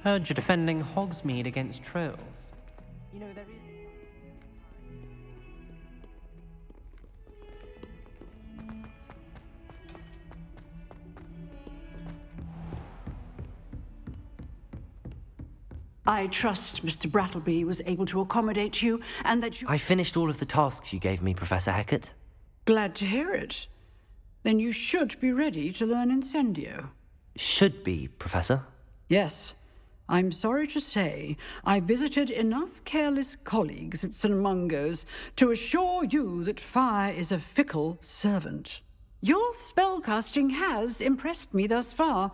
Heard you're defending Hogsmeade against trolls. You know, there is... I trust Mr. Brattleby was able to accommodate you, and that you... I finished all of the tasks you gave me, Professor Hecat. Glad to hear it. Then you should be ready to learn Incendio. Should be, Professor. Yes. I'm sorry to say, I visited enough careless colleagues at St. Mungo's to assure you that fire is a fickle servant. Your spellcasting has impressed me thus far,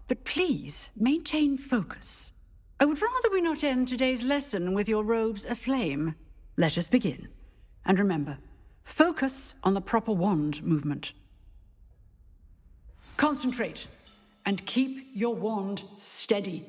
but please maintain focus. I would rather we not end today's lesson with your robes aflame. Let us begin. And remember, focus on the proper wand movement. Concentrate, and keep your wand steady.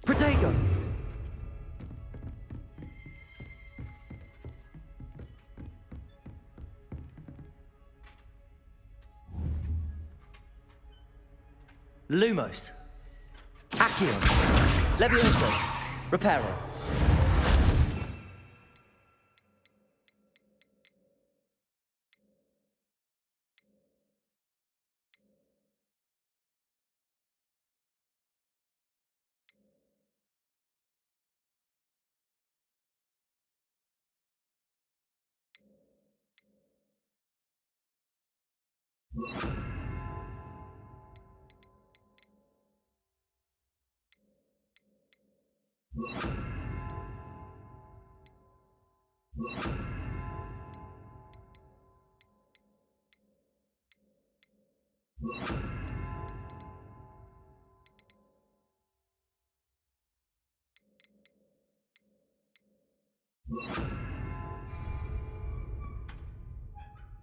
Protego! Lumos. Accio. Levioso. Reparo.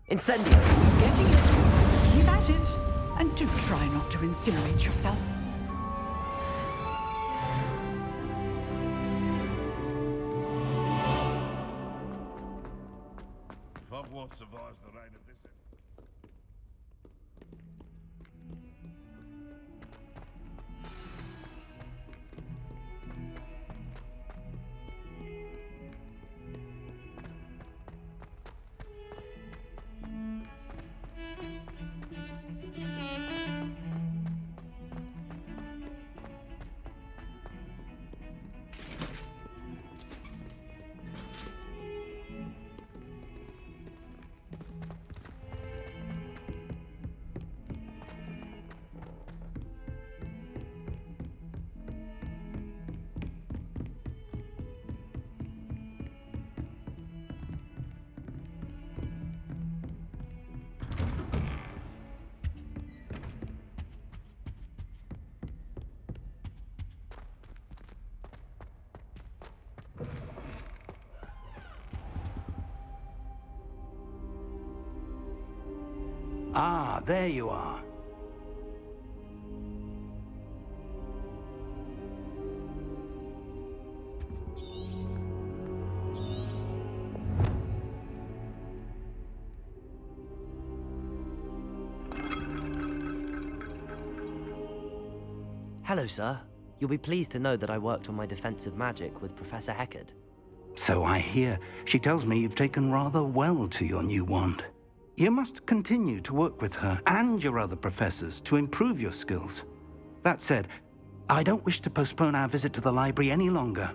Incendio! Getting it. Keep at it. And do try not to incinerate yourself. If Hogwarts survives the reign of this... Ah, there you are. Hello, sir. You'll be pleased to know that I worked on my defensive magic with Professor Heckard. So I hear. She tells me you've taken rather well to your new wand. You must continue to work with her and your other professors to improve your skills. That said, I don't wish to postpone our visit to the library any longer.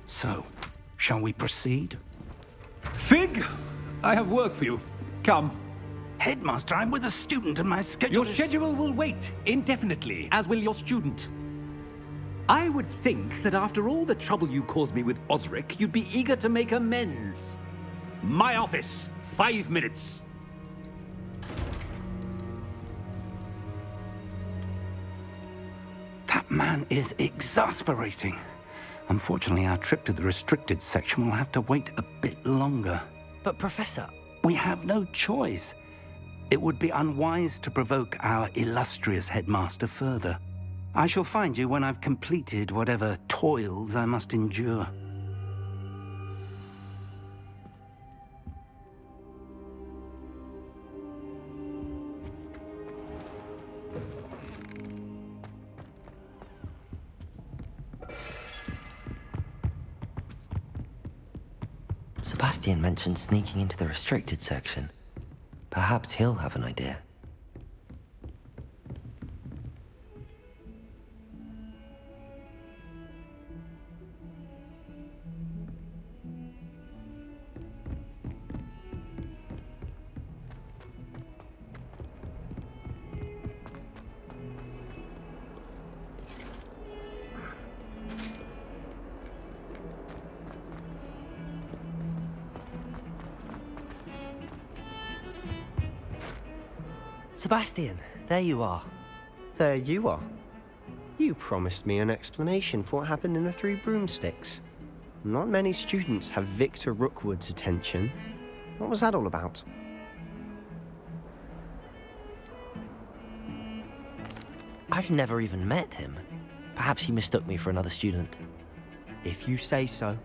So, shall we proceed? Fig! I have work for you. Come. Headmaster, I'm with a student and my schedule Your schedule will wait indefinitely, as will your student. I would think that after all the trouble you caused me with Osric, you'd be eager to make amends. My office, 5 minutes. That man is exasperating. Unfortunately, our trip to the restricted section will have to wait a bit longer. But, Professor... We have no choice. It would be unwise to provoke our illustrious headmaster further. I shall find you when I've completed whatever toils I must endure. Sebastian mentioned sneaking into the restricted section. Perhaps he'll have an idea. Sebastian, there you are. There you are. You promised me an explanation for what happened in the Three Broomsticks. Not many students have Victor Rookwood's attention. What was that all about? I've never even met him. Perhaps he mistook me for another student. If you say so.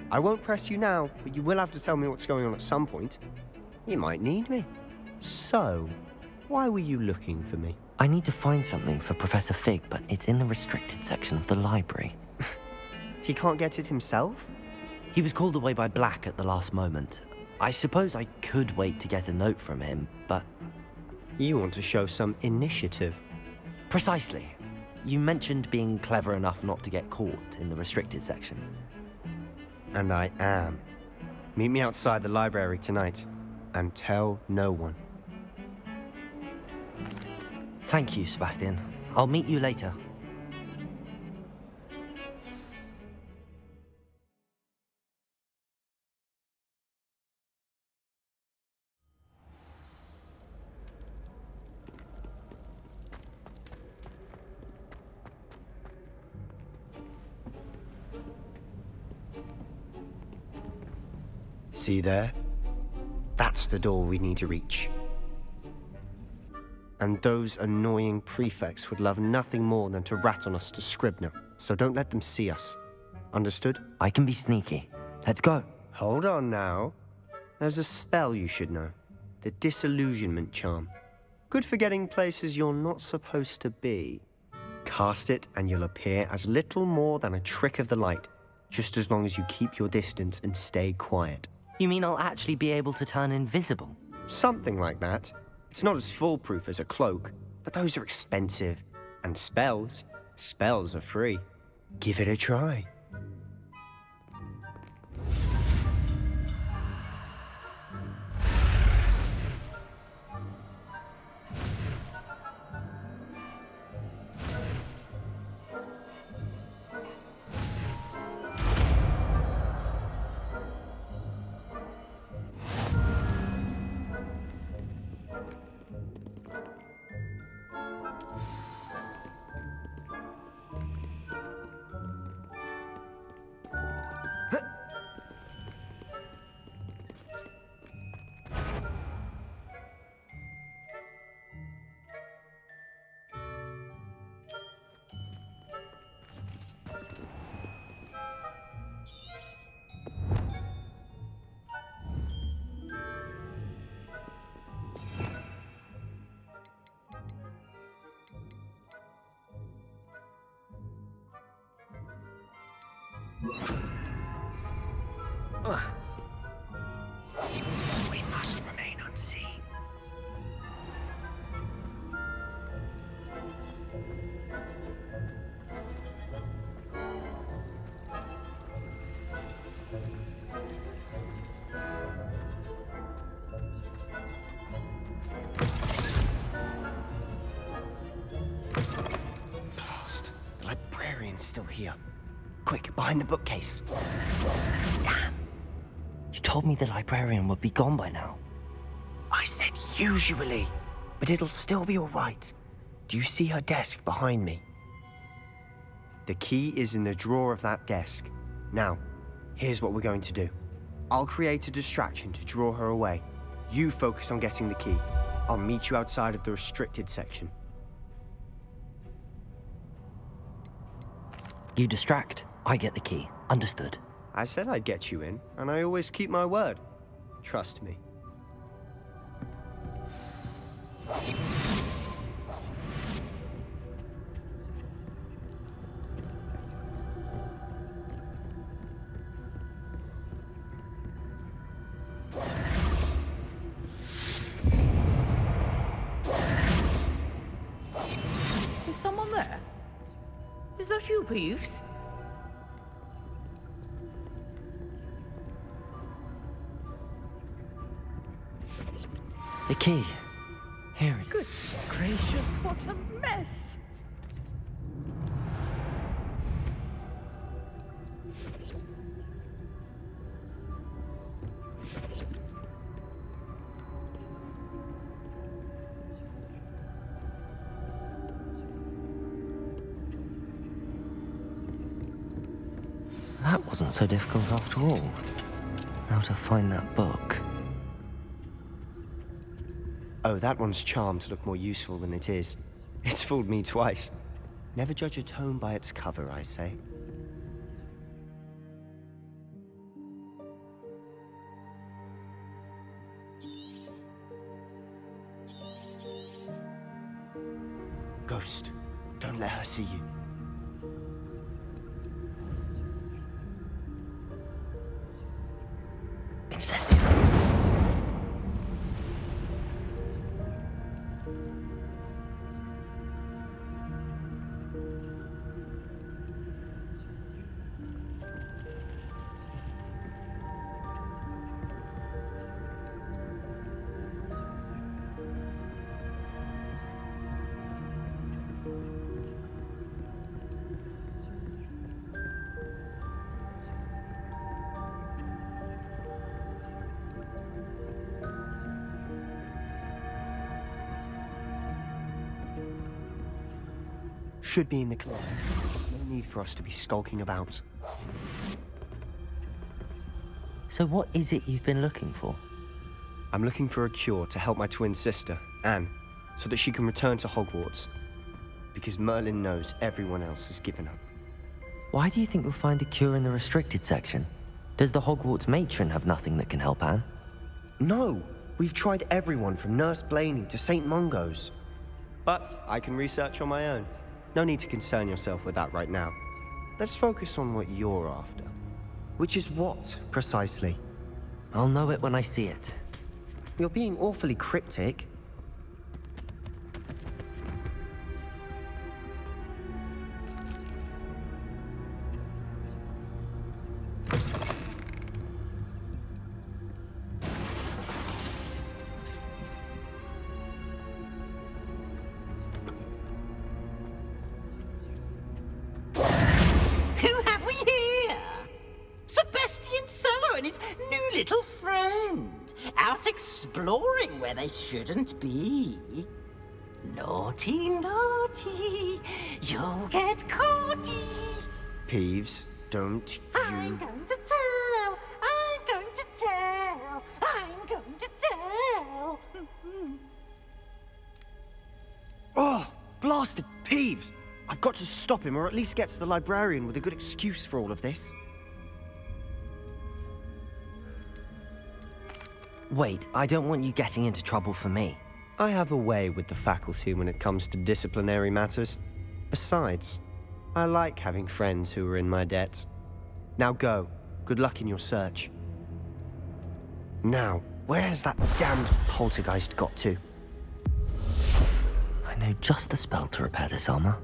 I won't press you now, but you will have to tell me what's going on at some point. You might need me. So, why were you looking for me? I need to find something for Professor Fig, but it's in the restricted section of the library. He can't get it himself? He was called away by Black at the last moment. I suppose I could wait to get a note from him, but... You want to show some initiative. Precisely. You mentioned being clever enough not to get caught in the restricted section. And I am. Meet me outside the library tonight, and tell no one. Thank you, Sebastian. I'll meet you later. See there? That's the door we need to reach. And those annoying prefects would love nothing more than to rat on us to Scribner, so don't let them see us. Understood? I can be sneaky. Let's go. Hold on now. There's a spell you should know. The Disillusionment Charm. Good for getting places you're not supposed to be. Cast it and you'll appear as little more than a trick of the light, just as long as you keep your distance and stay quiet. You mean I'll actually be able to turn invisible? Something like that. It's not as foolproof as a cloak, but those are expensive. And spells are free. Give it a try. We must remain unseen. Blast. The librarian's still here. Quick, behind the bookcase. Damn. You told me the librarian would be gone by now. I said usually, but it'll still be all right. Do you see her desk behind me? The key is in the drawer of that desk. Now, here's what we're going to do. I'll create a distraction to draw her away. You focus on getting the key. I'll meet you outside of the restricted section. You distract, I get the key. Understood. I said I'd get you in, and I always keep my word. Trust me. Is someone there? Is that you, Peeves? The key. Here it is. Goodness gracious, what a mess! That wasn't so difficult after all. Now to find that book. Oh, that one's charmed to look more useful than it is. It's fooled me twice. Never judge a tome by its cover, I say. Ghost, don't let her see you. Incendiary. Should be in the clear. There's no need for us to be skulking about. So what is it you've been looking for? I'm looking for a cure to help my twin sister, Anne, so that she can return to Hogwarts. Because Merlin knows everyone else has given up. Why do you think you'll find a cure in the restricted section? Does the Hogwarts matron have nothing that can help Anne? No! We've tried everyone from Nurse Blaney to St. Mungo's. But I can research on my own. No need to concern yourself with that right now. Let's focus on what you're after. Which is what, precisely? I'll know it when I see it. You're being awfully cryptic. Who have we here? Sebastian Solo and his new little friend, out exploring where they shouldn't be. Naughty, naughty, you'll get caughty. Peeves, don't I'm you... going to tell, I'm going to tell, I'm going to tell. Oh, blasted Peeves! I've got to stop him, or at least get to the librarian with a good excuse for all of this. Wait, I don't want you getting into trouble for me. I have a way with the faculty when it comes to disciplinary matters. Besides, I like having friends who are in my debt. Now go. Good luck in your search. Now, where has that damned poltergeist got to? I know just the spell to repair this armor.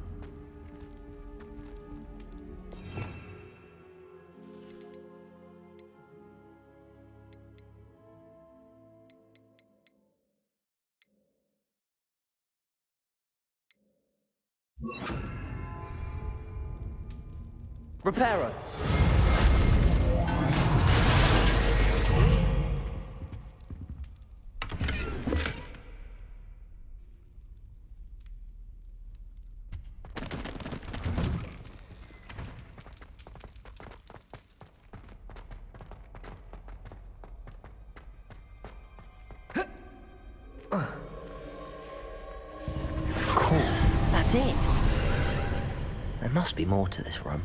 Reparo! Cool. That's it. There must be more to this room.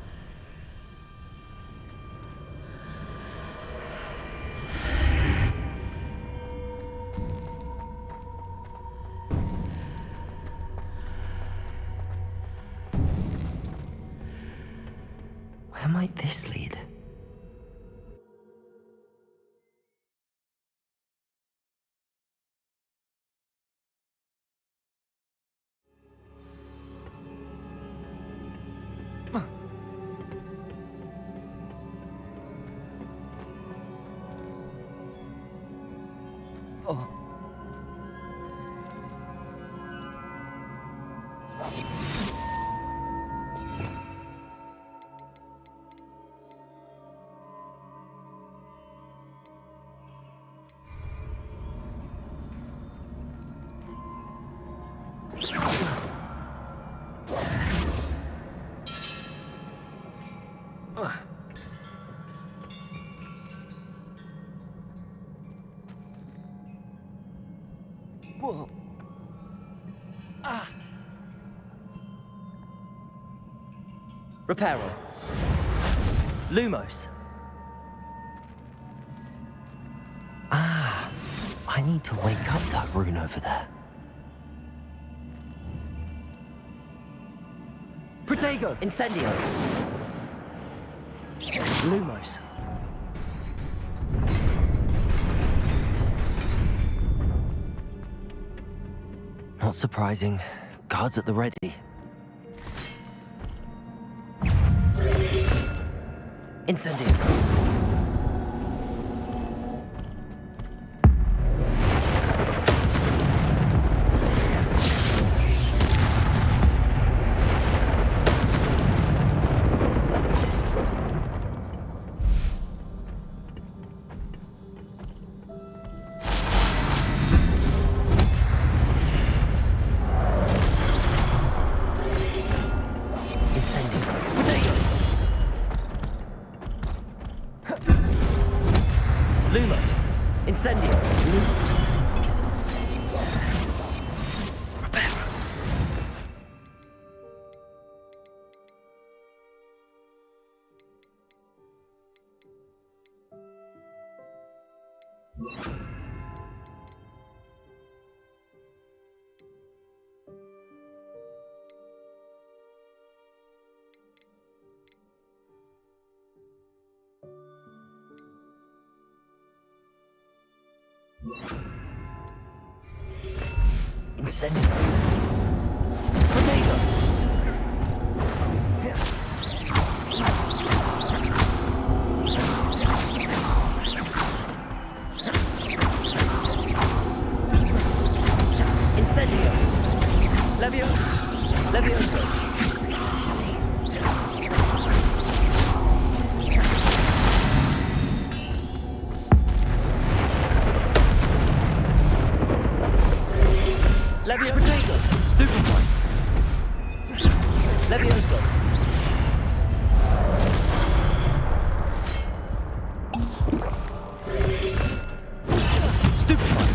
Where might this lead? Oh. Whoa. Ah. Reparo. Lumos. Ah. I need to wake up that rune over there. Protego. Incendio. Lumos. Not surprising. Guards at the ready. Incendio. Incendio. Leaves. Reparo. Incendio. Potato. Incendio. Levioso. Potato. Stupefy. Levioso. Stupefy.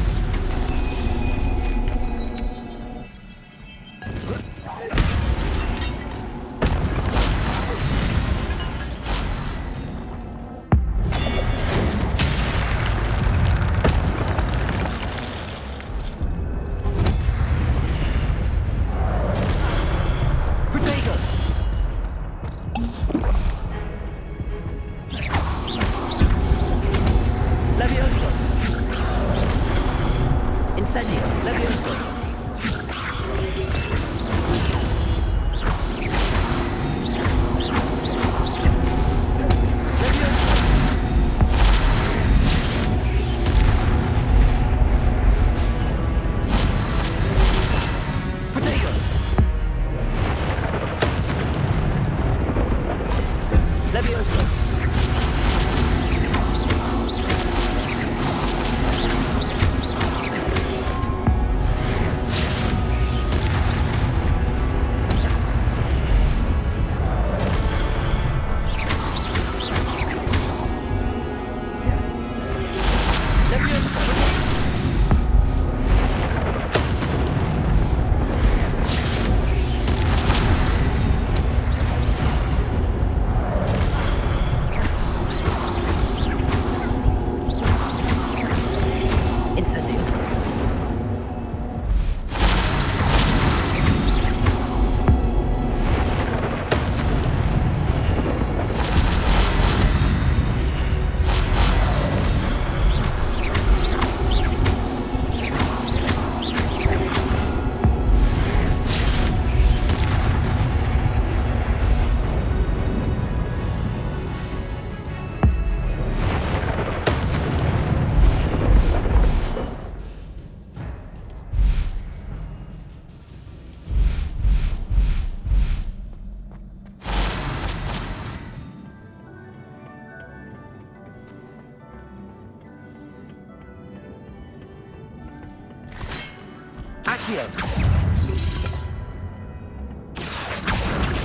Accio.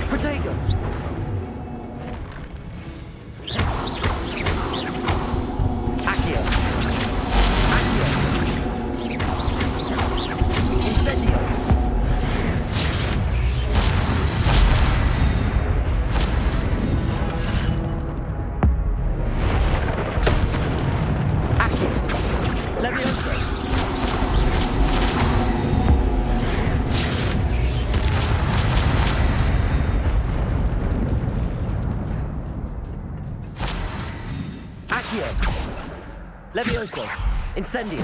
Protego. Accio. Accio. Incendio. Accio. Levioso. Levioso. Incendio.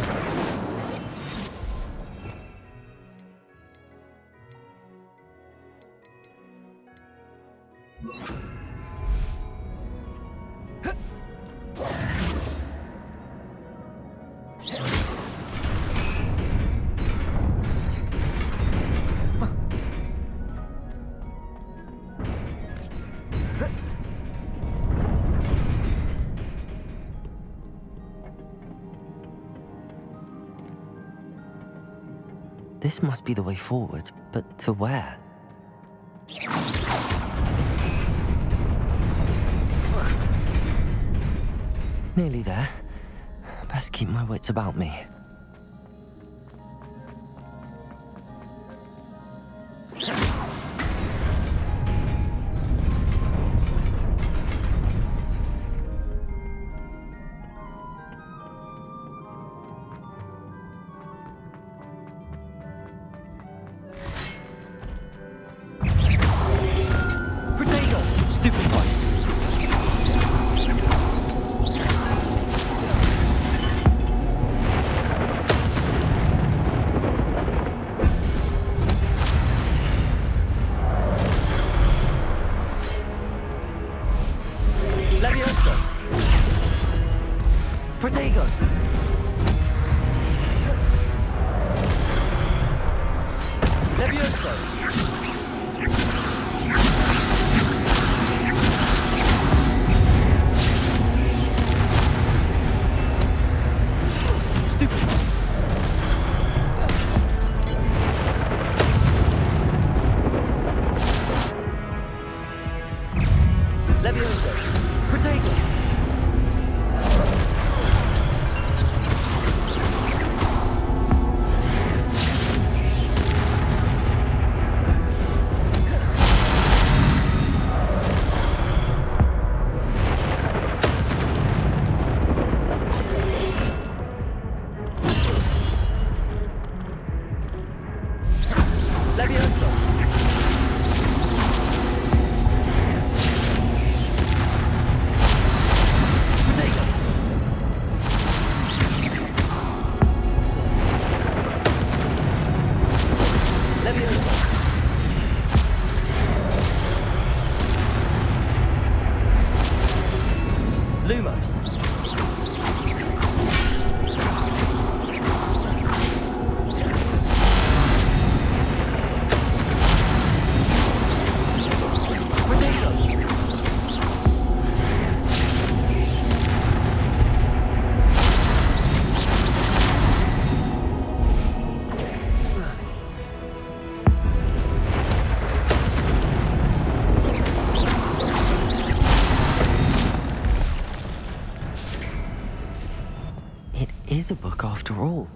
This must be the way forward, but to where? Nearly there. best keep my wits about me. Is a book after all.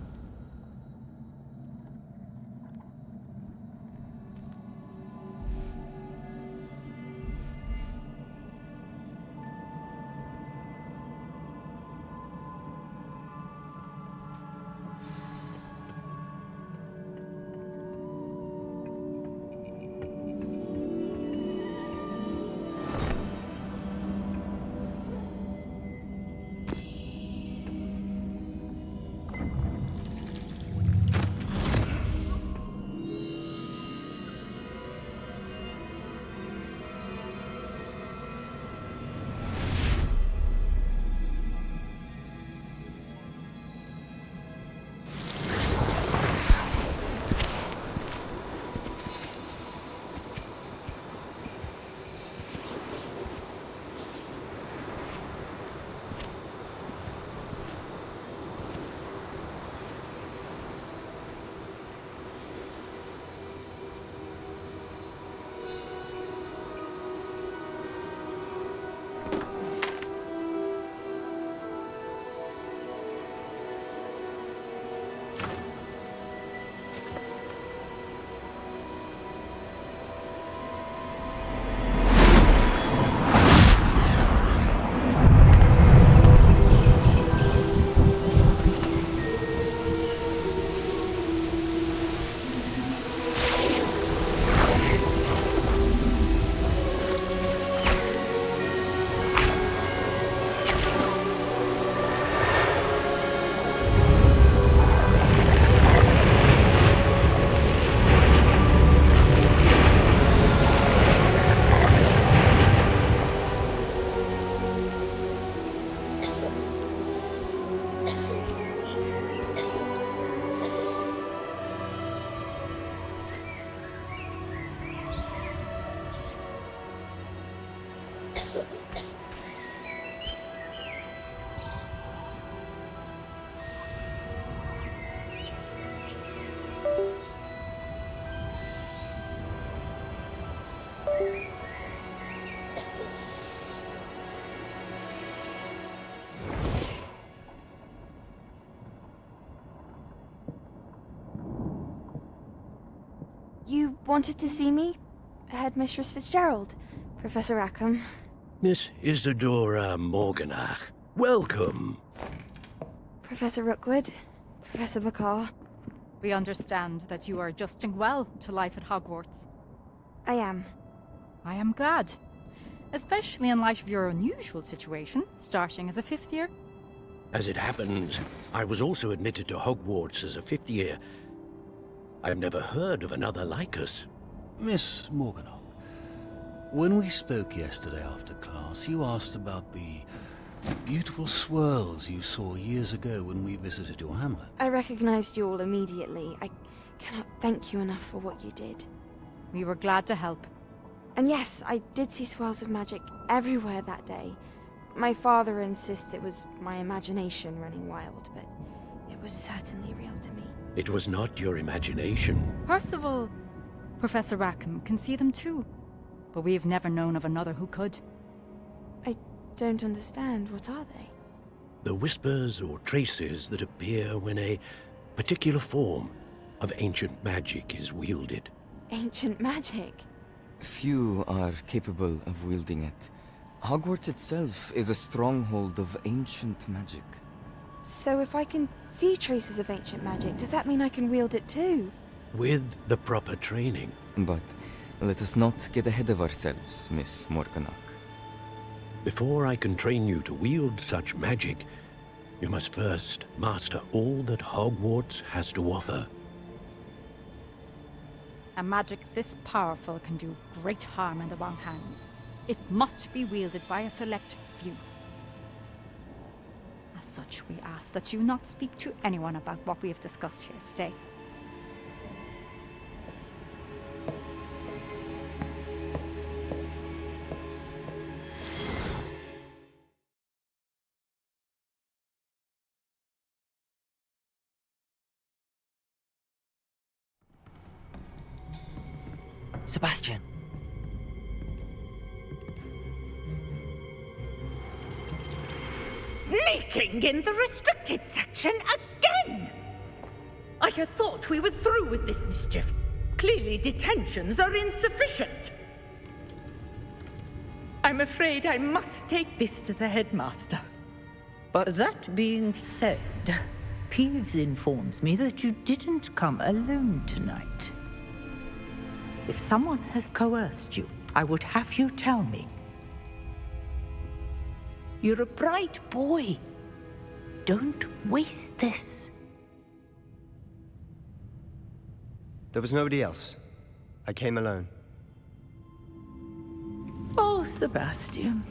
wanted to see me? Headmistress Fitzgerald, Professor Rackham. Miss Isadora Morganach, welcome. Professor Rookwood, Professor McCaw. We understand that you are adjusting well to life at Hogwarts. I am. I am glad. Especially in light of your unusual situation, starting as a 5th year. As it happens, I was also admitted to Hogwarts as a 5th year. I've never heard of another like us. Miss Morganach, when we spoke yesterday after class, you asked about the beautiful swirls you saw years ago when we visited your hamlet. I recognized you all immediately. I cannot thank you enough for what you did. We were glad to help. And yes, I did see swirls of magic everywhere that day. My father insists it was my imagination running wild, but it was certainly real to me. It was not your imagination. Percival, Professor Rackham can see them too. But we've never known of another who could. I don't understand. What are they? The whispers or traces that appear when a particular form of ancient magic is wielded. Ancient magic? Few are capable of wielding it. Hogwarts itself is a stronghold of ancient magic. So if I can see traces of ancient magic, does that mean I can wield it too? With the proper training. But let us not get ahead of ourselves, Miss Morganach. Before I can train you to wield such magic, you must first master all that Hogwarts has to offer. A magic this powerful can do great harm in the wrong hands. It must be wielded by a select few. As such, we ask that you not speak to anyone about what we have discussed here today. Sebastian! Sneaking in the restricted section again! I had thought we were through with this mischief. Clearly detentions are insufficient. I'm afraid I must take this to the headmaster. But that being said, Peeves informs me that you didn't come alone tonight. If someone has coerced you, I would have you tell me. You're a bright boy. Don't waste this. There was nobody else. I came alone. Oh, Sebastian.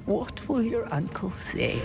What will your uncle say?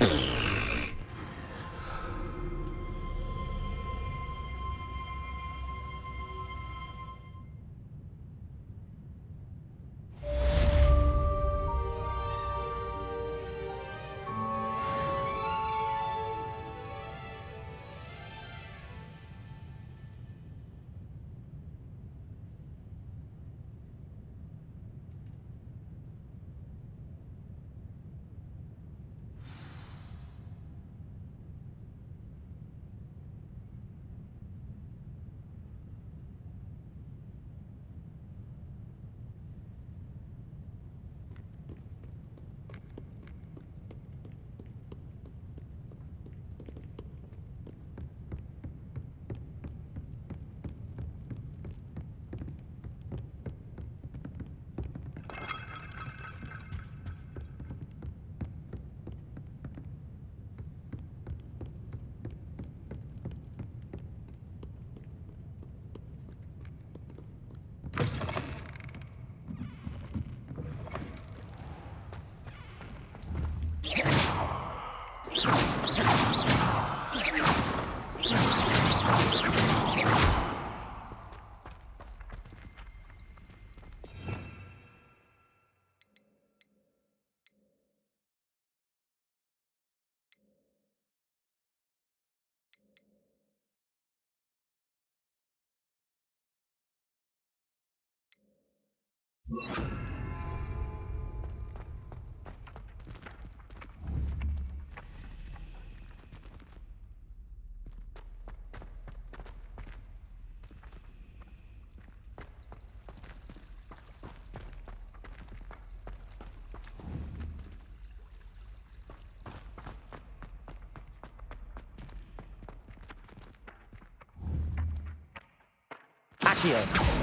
Accio.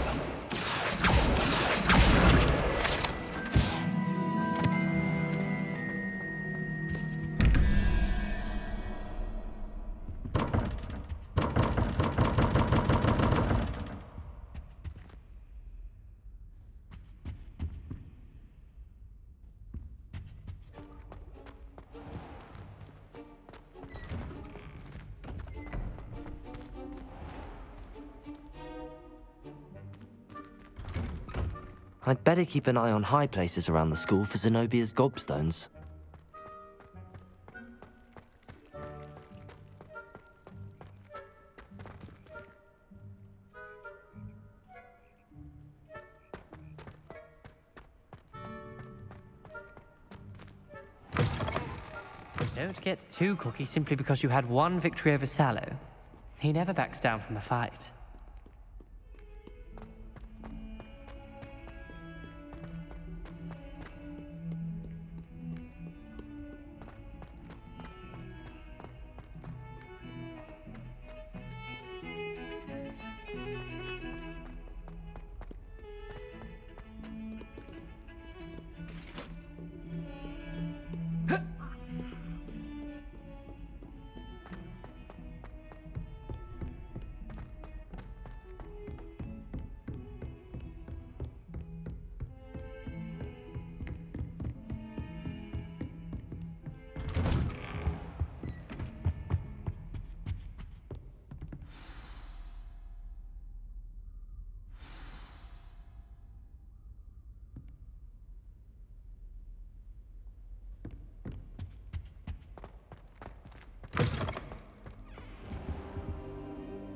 I'd better keep an eye on high places around the school for Zenobia's gobstones. Don't get too cocky simply because you had one victory over Sallow. He never backs down from a fight.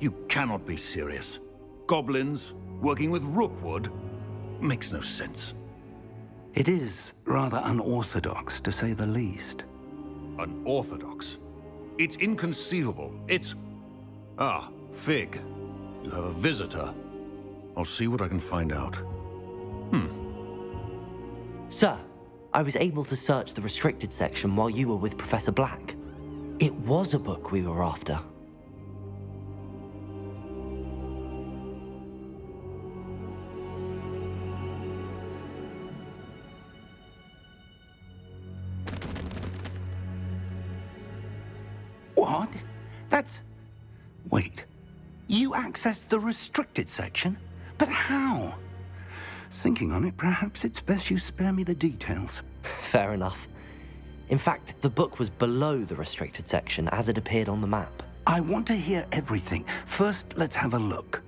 You cannot be serious. Goblins working with Rookwood makes no sense. It is rather unorthodox, to say the least. Unorthodox? It's inconceivable. It's... Ah, Fig. You have a visitor. I'll see what I can find out. Sir, I was able to search the restricted section while you were with Professor Black. It was a book we were after. What? That's... Wait. You accessed the restricted section? But how? Thinking on it, perhaps it's best you spare me the details. Fair enough. In fact, the book was below the restricted section as it appeared on the map. I want to hear everything. First, let's have a look.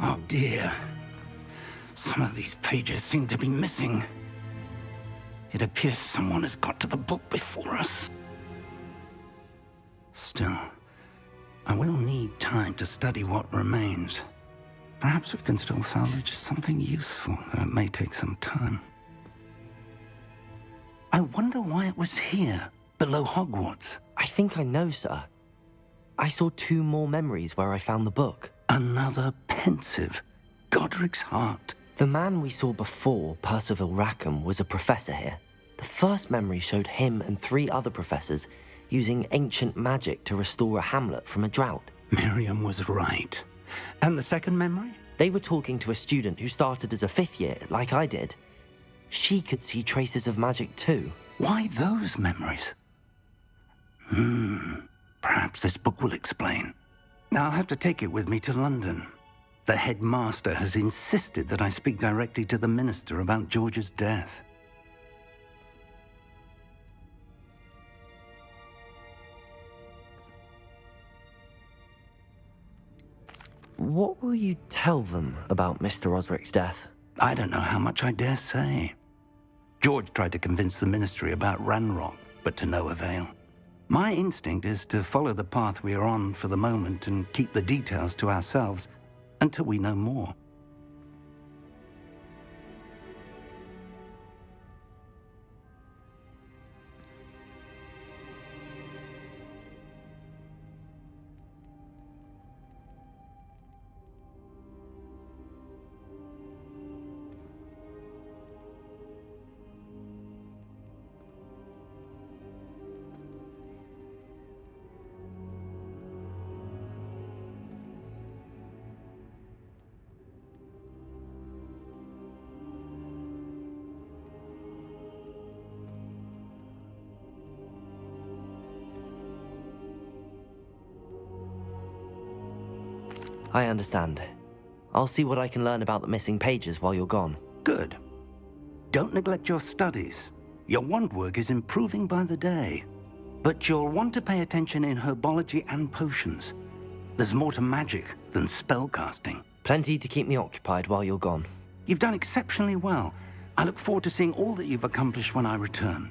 Oh dear. Some of these pages seem to be missing. It appears someone has got to the book before us. Still, I will need time to study what remains. Perhaps we can still salvage something useful, though it may take some time. I wonder why it was here, below Hogwarts. I think I know, sir. I saw 2 more memories where I found the book. Another pensive. Godric's heart. The man we saw before, Percival Rackham, was a professor here. The first memory showed him and 3 other professors using ancient magic to restore a hamlet from a drought. Miriam was right. And the second memory? They were talking to a student who started as a 5th year, like I did. She could see traces of magic too. Why those memories? Perhaps this book will explain. I'll have to take it with me to London. The headmaster has insisted that I speak directly to the minister about George's death. What will you tell them about Mr. Osric's death? I don't know how much I dare say. George tried to convince the ministry about Ranrock, but to no avail. My instinct is to follow the path we are on for the moment and keep the details to ourselves until we know more. I understand. I'll see what I can learn about the missing pages while you're gone. Good. Don't neglect your studies. Your wand work is improving by the day. But you'll want to pay attention in herbology and potions. There's more to magic than spellcasting. Plenty to keep me occupied while you're gone. You've done exceptionally well. I look forward to seeing all that you've accomplished when I return.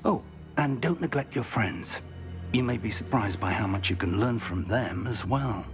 Oh, and don't neglect your friends. You may be surprised by how much you can learn from them as well.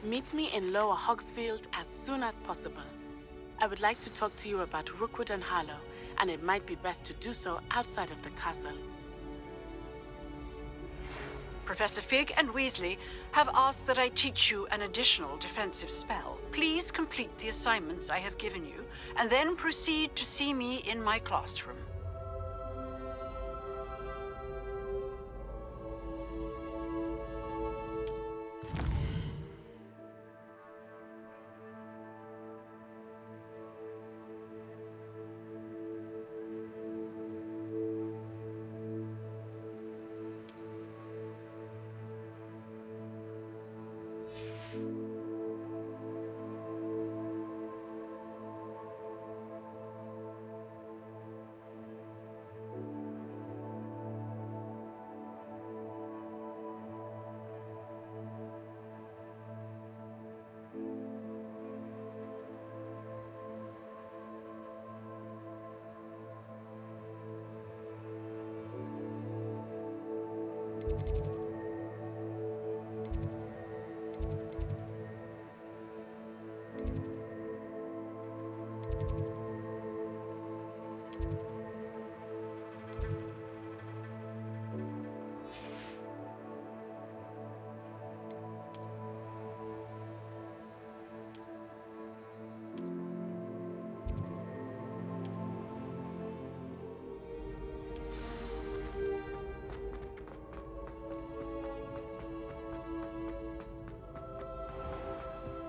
Meet me in Lower Hogsfield as soon as possible. I would like to talk to you about Rookwood and Harlow, and it might be best to do so outside of the castle. Professor Fig and Weasley have asked that I teach you an additional defensive spell. Please complete the assignments I have given you, and then proceed to see me in my classroom.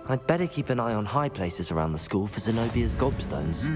I'd better keep an eye on high places around the school for Zenobia's gobstones.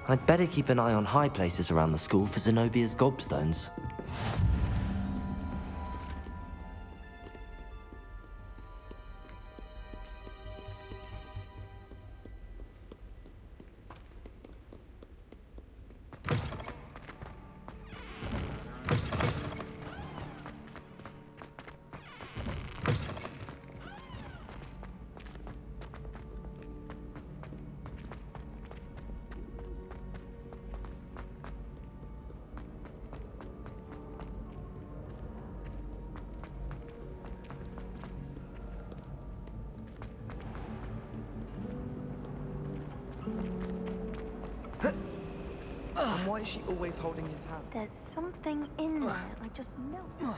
I'd better keep an eye on high places around the school for Zenobia's gobstones. And why is she always holding his hand? There's something in there. I just know.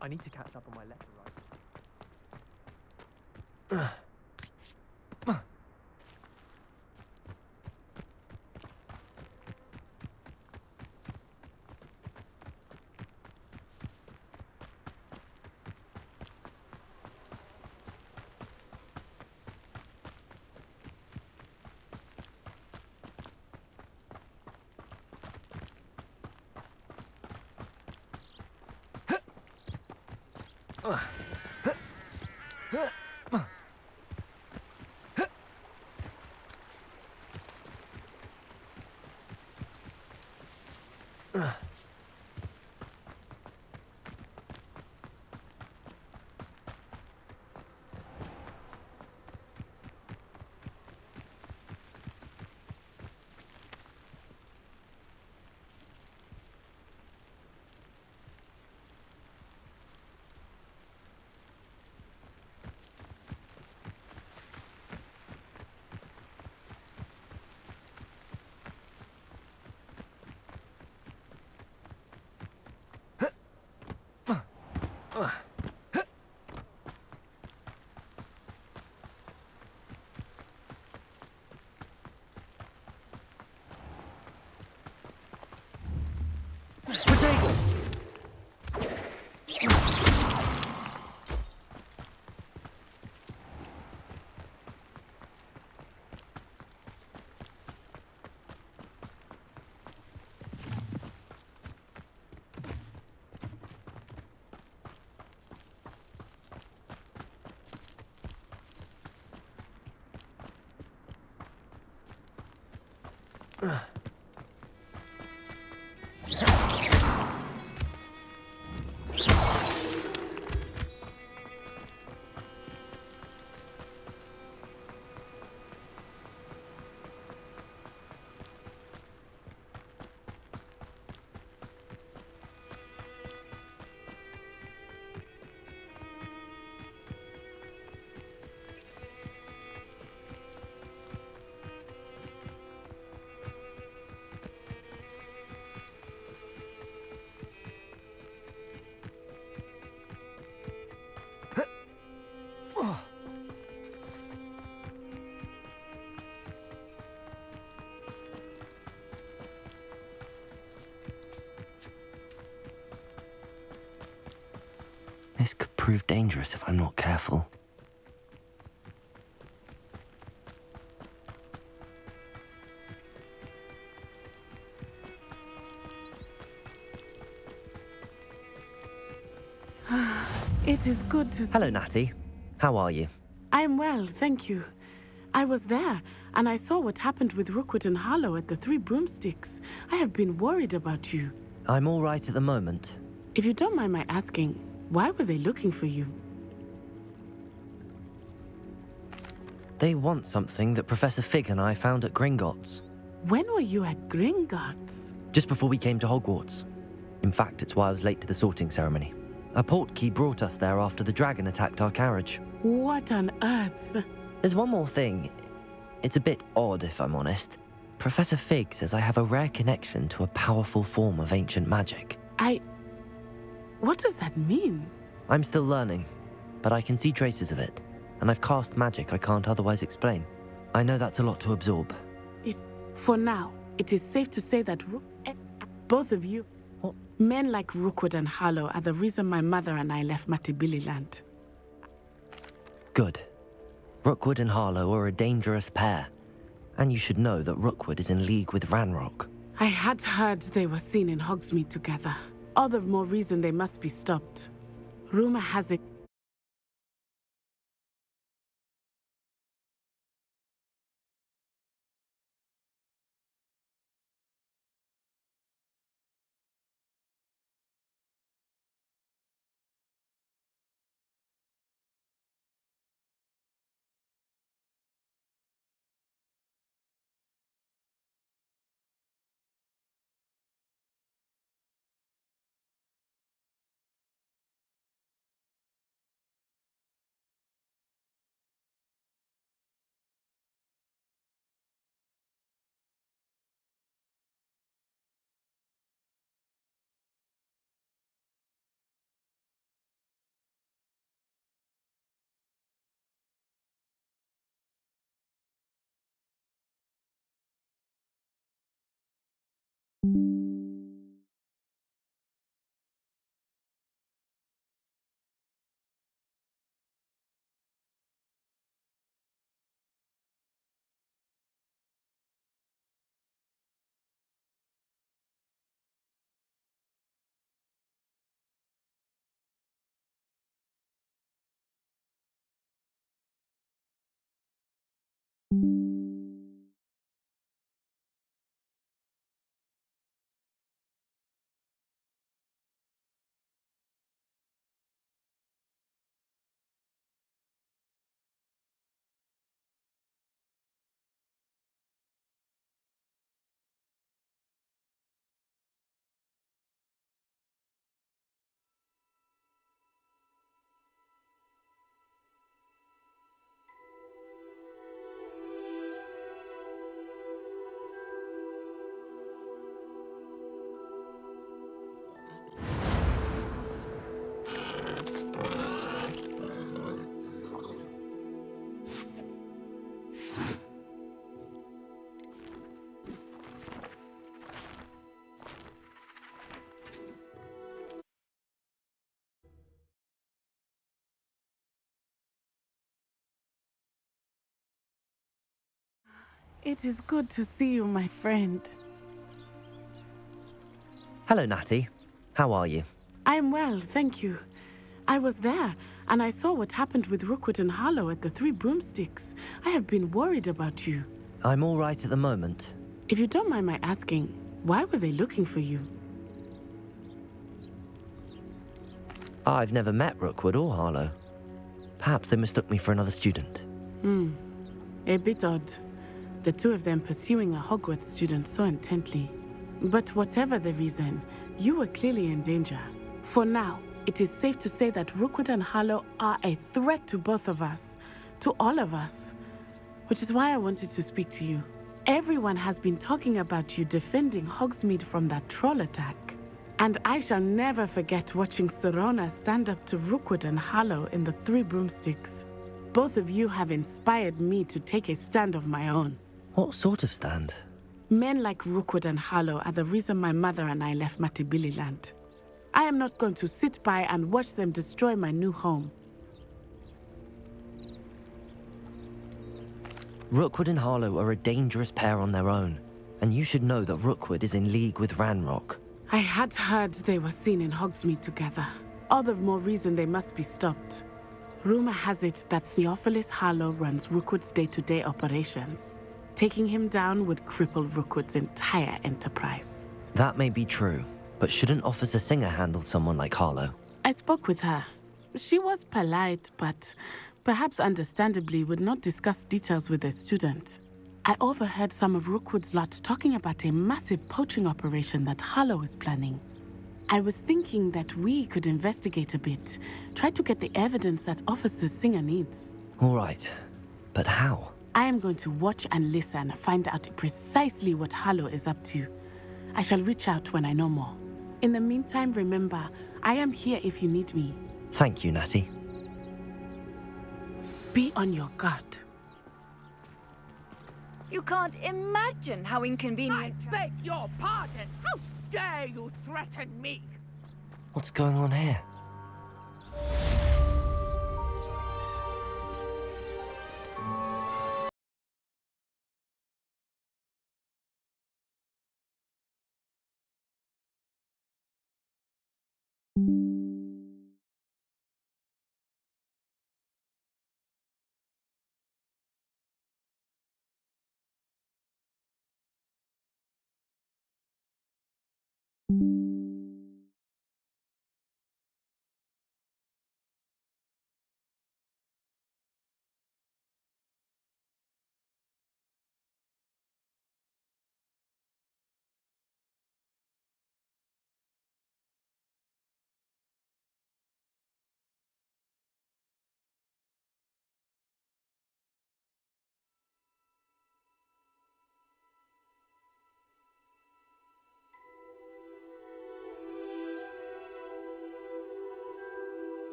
I need to catch up on my letter writing. This could prove dangerous if I'm not careful. It is good to see. Hello, Natty. How are you? I'm well, thank you. I was there, and I saw what happened with Rookwood and Harlow at the Three Broomsticks. I have been worried about you. I'm all right at the moment. If you don't mind my asking, why were they looking for you? They want something that Professor Fig and I found at Gringotts. When were you at Gringotts? Just before we came to Hogwarts. In fact, it's why I was late to the sorting ceremony. A portkey brought us there after the dragon attacked our carriage. What on earth? There's one more thing. It's a bit odd, if I'm honest. Professor Fig says I have a rare connection to a powerful form of ancient magic. What does that mean? I'm still learning, but I can see traces of it, and I've cast magic I can't otherwise explain. I know that's a lot to absorb. For now, it is safe to say that both of you, men like Rookwood and Harlow, are the reason my mother and I left Matibili land. Good. Rookwood and Harlow are a dangerous pair, and you should know that Rookwood is in league with Ranrock. I had heard they were seen in Hogsmeade together. All the more reason they must be stopped. Rumor has it. It is good to see you, my friend. Hello, Natty. How are you? I'm well, thank you. I was there, and I saw what happened with Rookwood and Harlow at the Three Broomsticks. I have been worried about you. I'm all right at the moment. If you don't mind my asking, why were they looking for you? I've never met Rookwood or Harlow. Perhaps they mistook me for another student. A bit odd. The two of them pursuing a Hogwarts student so intently. But whatever the reason, you were clearly in danger. For now, it is safe to say that Rookwood and Harlow are a threat to both of us, to all of us. Which is why I wanted to speak to you. Everyone has been talking about you defending Hogsmeade from that troll attack. And I shall never forget watching Serona stand up to Rookwood and Harlow in the Three Broomsticks. Both of you have inspired me to take a stand of my own. What sort of stand? Men like Rookwood and Harlow are the reason my mother and I left Matibili land. I am not going to sit by and watch them destroy my new home. Rookwood and Harlow are a dangerous pair on their own, and you should know that Rookwood is in league with Ranrock. I had heard they were seen in Hogsmeade together. All the more reason they must be stopped. Rumor has it that Theophilus Harlow runs Rookwood's day-to-day operations. Taking him down would cripple Rookwood's entire enterprise. That may be true, but shouldn't Officer Singer handle someone like Harlow? I spoke with her. She was polite, but perhaps understandably would not discuss details with a student. I overheard some of Rookwood's lot talking about a massive poaching operation that Harlow is planning. I was thinking that we could investigate a bit, try to get the evidence that Officer Singer needs. All right, but how? I am going to watch and listen, find out precisely what Harlow is up to. I shall reach out when I know more. In the meantime, remember, I am here if you need me. Thank you, Natty. Be on your guard. You can't imagine how inconvenient... I beg your pardon! How dare you threaten me? What's going on here?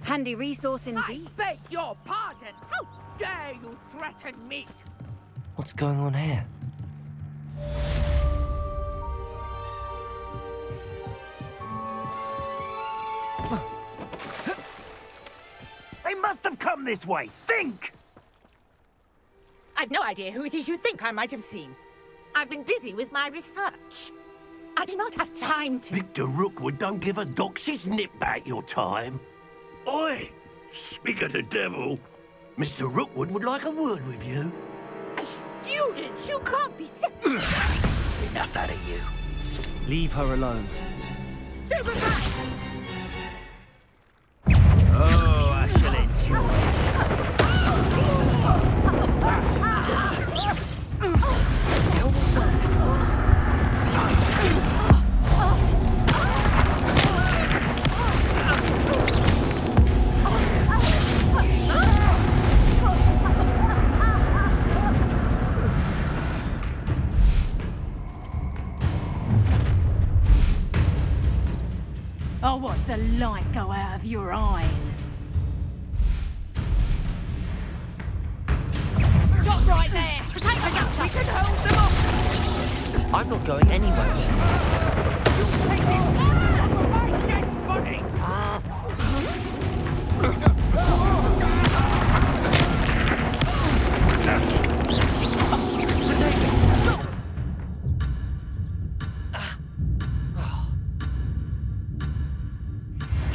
Handy resource indeed. I beg your pardon! How dare you threaten me? What's going on here? They must have come this way. Think! I've no idea who it is you think I might have seen. I've been busy with my research. I do not have time to... Victor Rookwood don't give a doxy's nip back your time. Oi! Speak of the devil. Mr. Rookwood would like a word with you. Students, you can't be... Enough out of you. Leave her alone. Stupid back! Oh, I shall enjoy I'll watch the light go out of your eyes. Stop right there! Take the guts up! We can hold them off! I'm not going anywhere. You take this off of my dead body!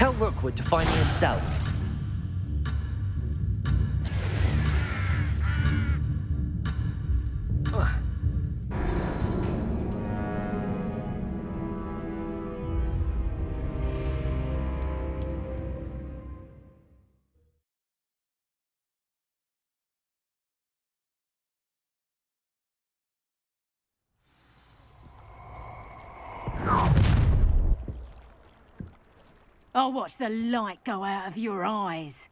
Tell Rookwood to find me himself. I'll watch the light go out of your eyes.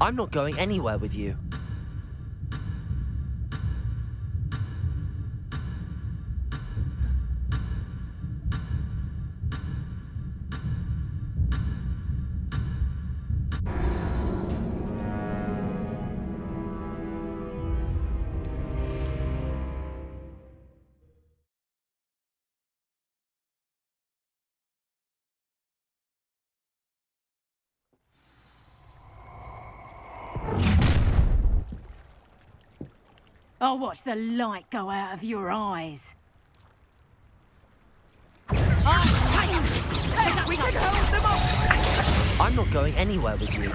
I'm not going anywhere with you. I'll watch the light go out of your eyes. We can hold them off! I'm not going anywhere with you.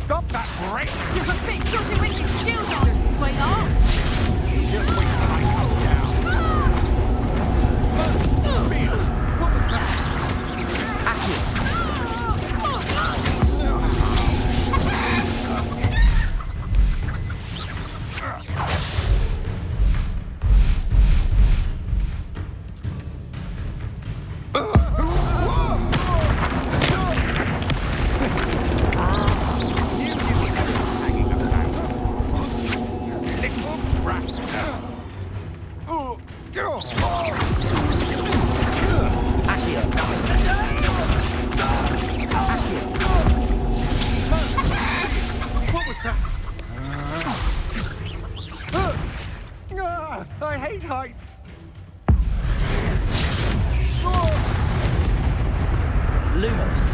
Stop that break! You're a bit guilty when you still don't swing off! Just wait till I come down. Feel, what was that? What was that? I hate heights. Lumos.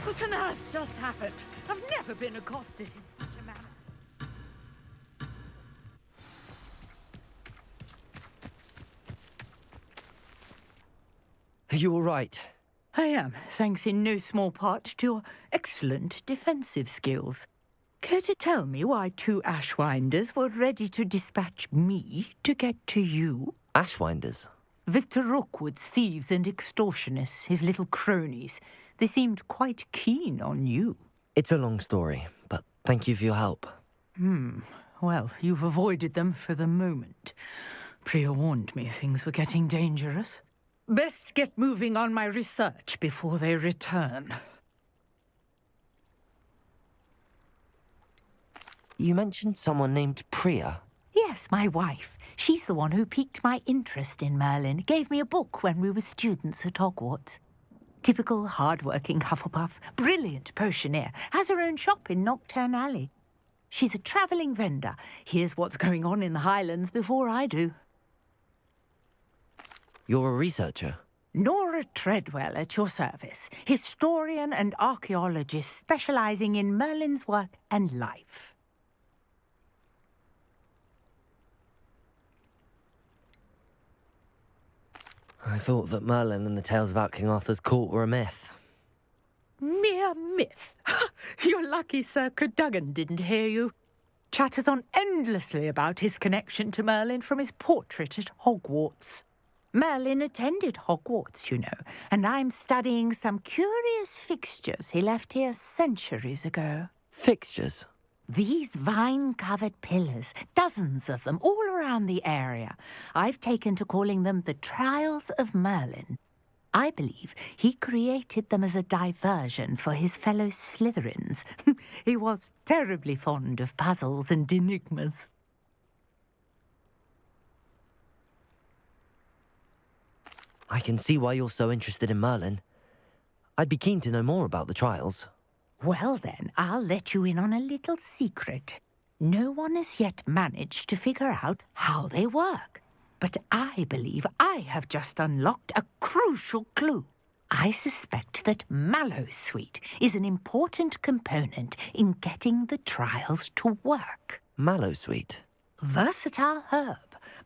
What on earth just happened? I've never been accosted in such a manner. Are you all right? I am, thanks in no small part to your excellent defensive skills. Care to tell me why 2 Ashwinders were ready to dispatch me to get to you? Ashwinders? Victor Rookwood's thieves and extortionists, his little cronies. They seemed quite keen on you. It's a long story, but thank you for your help. Well, you've avoided them for the moment. Priya warned me things were getting dangerous. Best get moving on my research before they return. You mentioned someone named Priya. Yes, my wife. She's the one who piqued my interest in Merlin. Gave me a book when we were students at Hogwarts. Typical hard-working Hufflepuff, brilliant potioneer, has her own shop in Knockturn Alley. She's a travelling vendor. Hears what's going on in the Highlands before I do. You're a researcher? Nora Treadwell at your service. Historian and archaeologist specialising in Merlin's work and life. I thought that Merlin and the tales about King Arthur's court were a myth. Mere myth. You're lucky Sir Cadogan didn't hear you. Chatters on endlessly about his connection to Merlin from his portrait at Hogwarts. Merlin attended Hogwarts, you know, and I'm studying some curious fixtures he left here centuries ago. Fixtures? These vine-covered pillars, dozens of them, all around the area. I've taken to calling them the Trials of Merlin. I believe he created them as a diversion for his fellow Slytherins. He was terribly fond of puzzles and enigmas. I can see why you're so interested in Merlin. I'd be keen to know more about the trials. Well then, I'll let you in on a little secret. No one has yet managed to figure out how they work. But I believe I have just unlocked a crucial clue. I suspect that Mallowsweet is an important component in getting the trials to work. Mallowsweet? Versatile herb.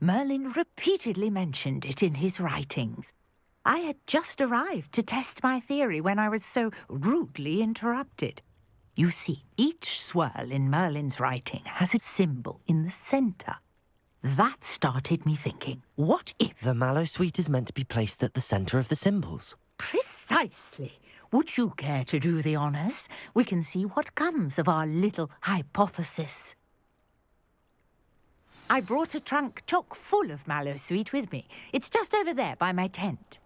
Merlin repeatedly mentioned it in his writings. I had just arrived to test my theory when I was so rudely interrupted. You see, each swirl in Merlin's writing has a symbol in the center. That started me thinking, what if... The Mallowsweet is meant to be placed at the center of the symbols. Precisely. Would you care to do the honors? We can see what comes of our little hypothesis. I brought a trunk chock full of Mallowsweet with me. It's just over there by my tent.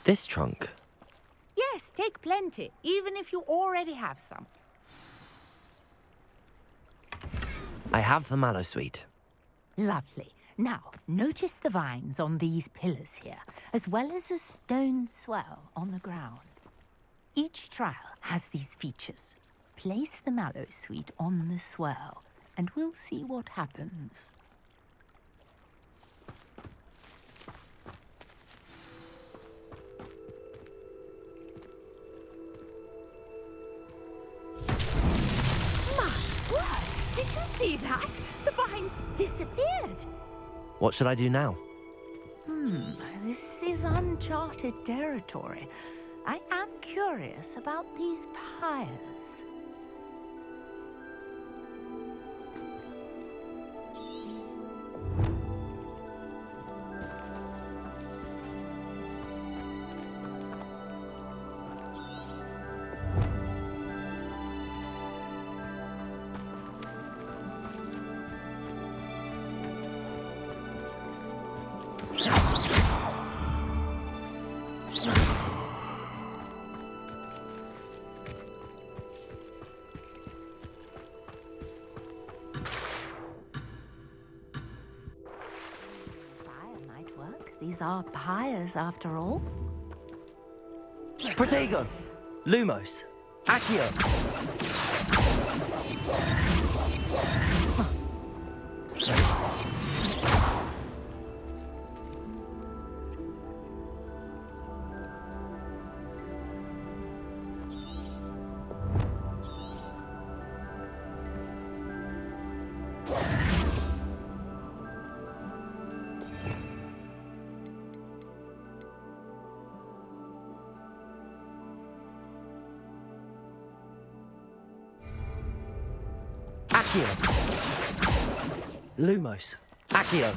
This trunk? Yes, take plenty, even if you already have some. I have the Mallowsweet. Lovely. Now, notice the vines on these pillars here, as well as a stone swell on the ground. Each trial has these features. Place the Mallowsweet on the swirl, and we'll see what happens. Did you see that? The vines disappeared. What should I do now? This is uncharted territory. I am curious about these pyres. These are pyres, after all. Protego! Lumos! Accio! Accio! Lumos! Accio!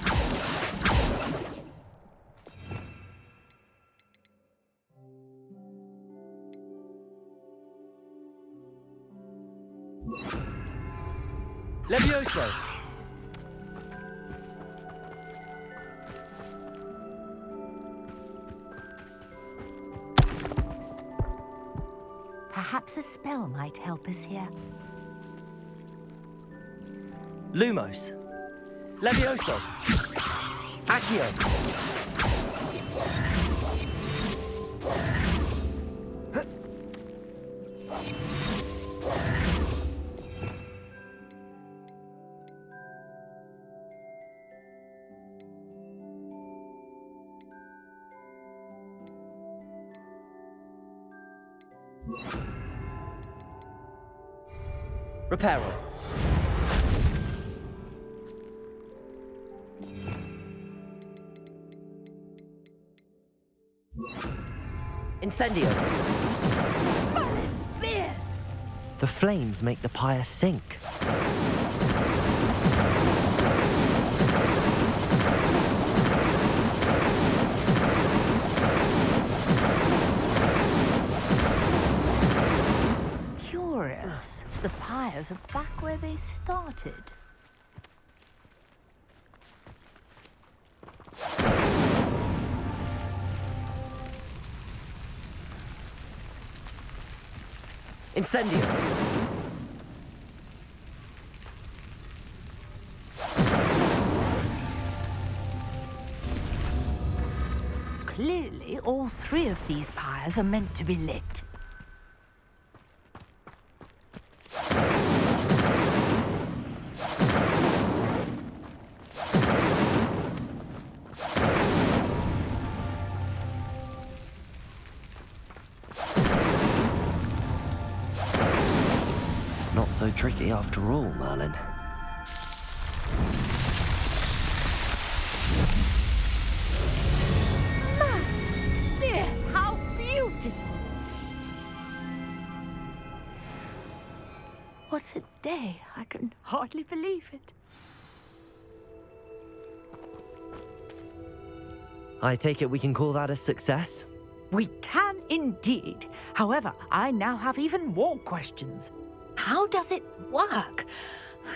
Levioso! Perhaps a spell might help us here. Lumos! Levioso! Accio! Reparo. Incendio. The flames make the pyre sink. Curious. The pyres are back where they started. Incendio. Clearly, all 3 of these pyres are meant to be lit. Not so tricky after all, Merlin. Yes, how beautiful! What a day! I can hardly believe it. I take it we can call that a success? We can indeed. However, I now have even more questions. How does it work?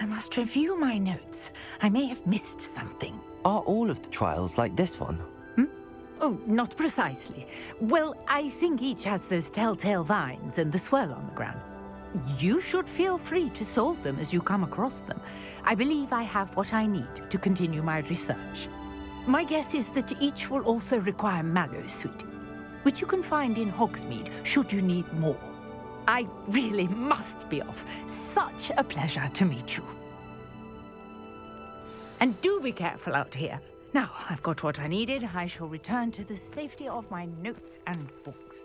I must review my notes. I may have missed something. Are all of the trials like this one? Oh, not precisely. Well, I think each has those telltale vines and the swirl on the ground. You should feel free to solve them as you come across them. I believe I have what I need to continue my research. My guess is that each will also require mallow sweet, which you can find in Hogsmeade should you need more. I really must be off. Such a pleasure to meet you. And do be careful out here. Now, I've got what I needed. I shall return to the safety of my notes and books.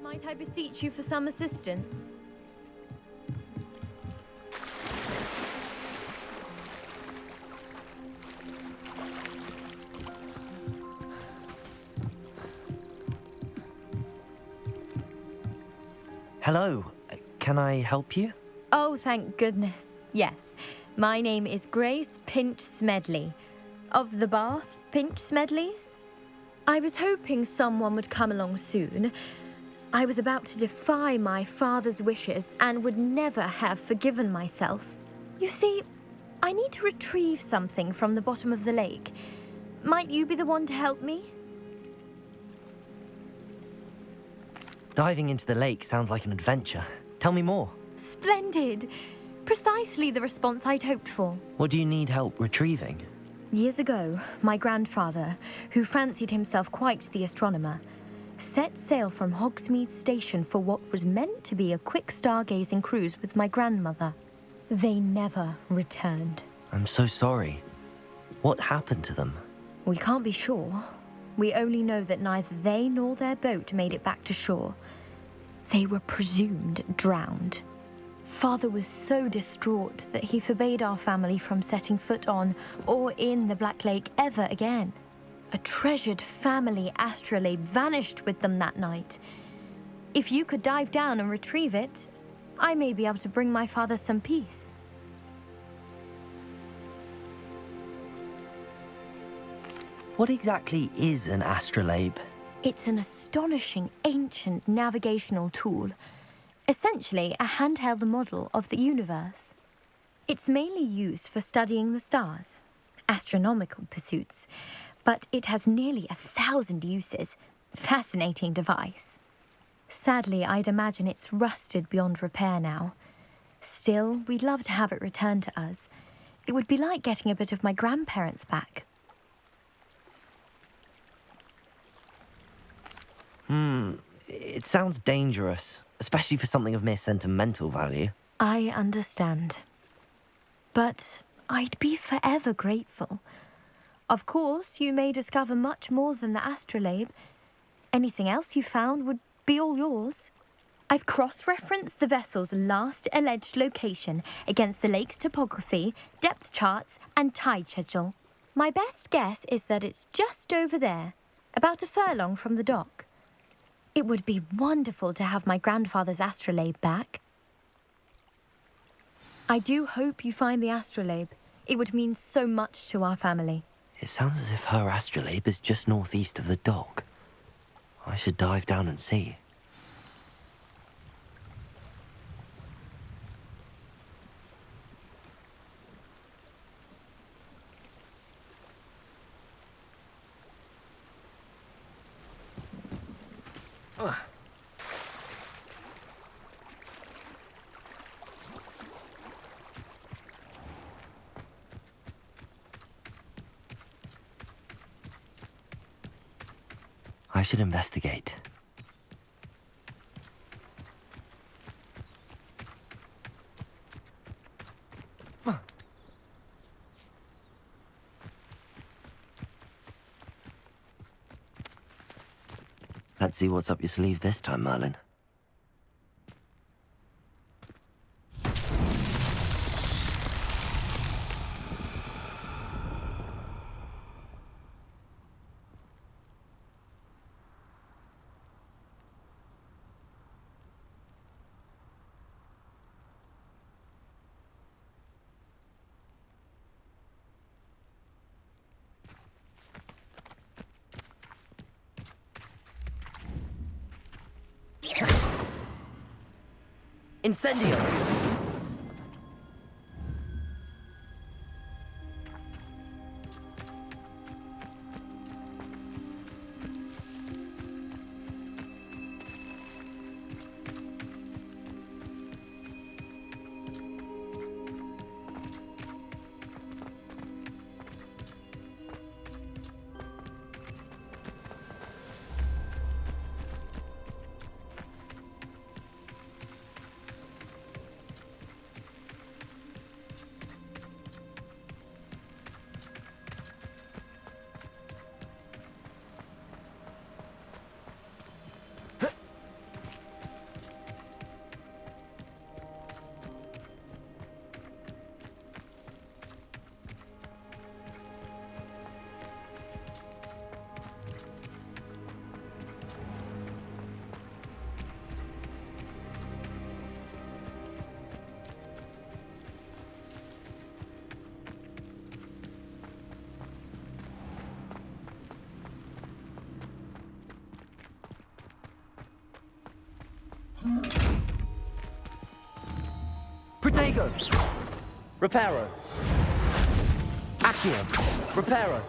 Might I beseech you for some assistance? Hello, can I help you? Oh, thank goodness. Yes. My name is Grace Pinch Smedley, of the Bath Pinch Smedleys. I was hoping someone would come along soon. I was about to defy my father's wishes and would never have forgiven myself. You see, I need to retrieve something from the bottom of the lake. Might you be the one to help me? Diving into the lake sounds like an adventure. Tell me more. Splendid! Precisely the response I'd hoped for. What do you need help retrieving? Years ago, my grandfather, who fancied himself quite the astronomer, set sail from Hogsmeade Station for what was meant to be a quick stargazing cruise with my grandmother. They never returned. I'm so sorry. What happened to them? We can't be sure. We only know that neither they nor their boat made it back to shore. They were presumed drowned. Father was so distraught that he forbade our family from setting foot on or in the Black Lake ever again. A treasured family astrolabe vanished with them that night. If you could dive down and retrieve it, I may be able to bring my father some peace. What exactly is an astrolabe? It's an astonishing ancient navigational tool, essentially a handheld model of the universe. It's mainly used for studying the stars, astronomical pursuits, but it has nearly 1,000 uses. Fascinating device. Sadly, I'd imagine it's rusted beyond repair now. Still, we'd love to have it returned to us. It would be like getting a bit of my grandparents back. It sounds dangerous, especially for something of mere sentimental value. I understand. But I'd be forever grateful. Of course, you may discover much more than the astrolabe. Anything else you found would be all yours. I've cross-referenced the vessel's last alleged location against the lake's topography, depth charts, and tide schedule. My best guess is that it's just over there, about a furlong from the dock. It would be wonderful to have my grandfather's astrolabe back. I do hope you find the astrolabe. It would mean so much to our family. It sounds as if her astrolabe is just northeast of the dock. I should dive down and see. I should investigate. Let's see what's up your sleeve this time, Merlin. Incendio! Protego! Reparo! Accio! Reparo!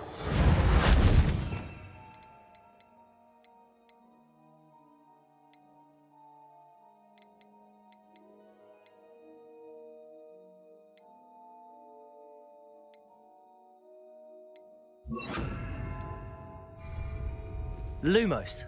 Lumos.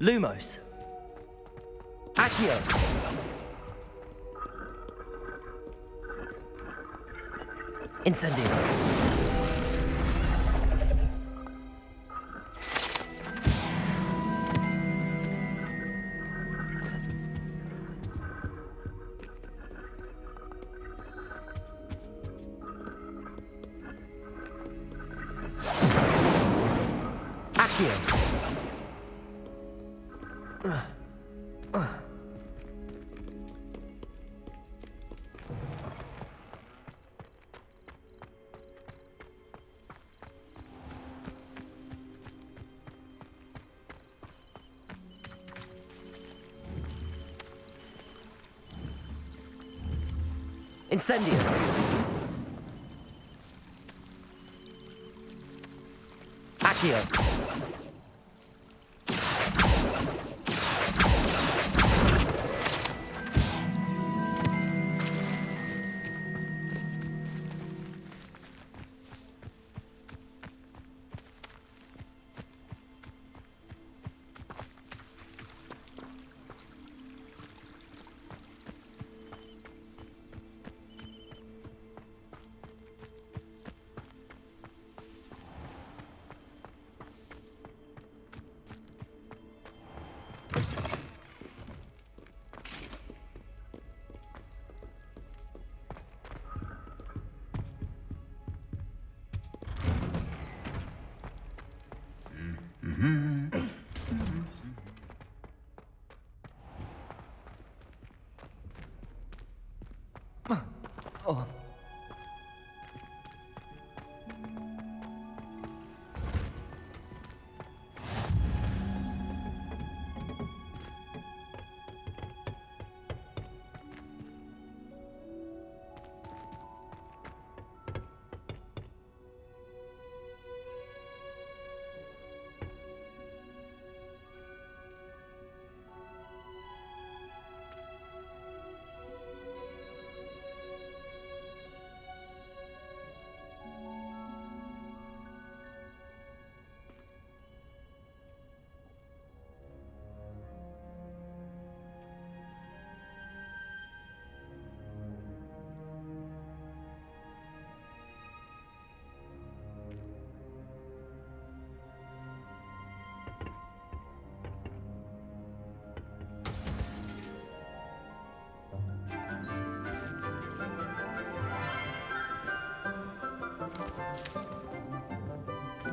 Lumos. Accio. Incendio. Incendio. Accio. Oh.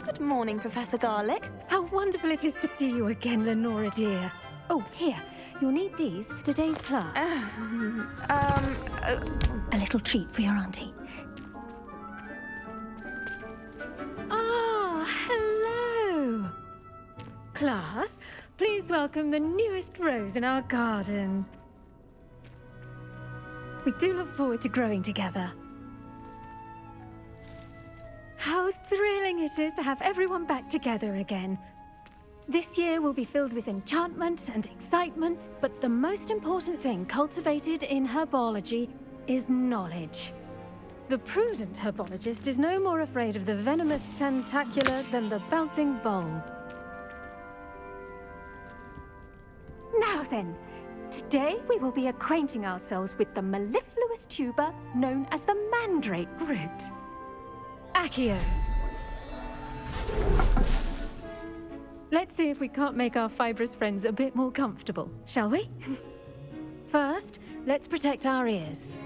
Good morning, Professor Garlic. How wonderful it is to see you again, Lenora dear. Oh, here. You'll need these for today's class. A little treat for your auntie. Ah, hello. Class, please welcome the newest rose in our garden. We do look forward to growing together. How thrilling it is to have everyone back together again. This year will be filled with enchantment and excitement, but the most important thing cultivated in herbology is knowledge. The prudent herbologist is no more afraid of the venomous tentacula than the bouncing bulb. Now then, today we will be acquainting ourselves with the mellifluous tuber known as the mandrake root. Accio. Let's see if we can't make our fibrous friends a bit more comfortable, shall we? First, let's protect our ears.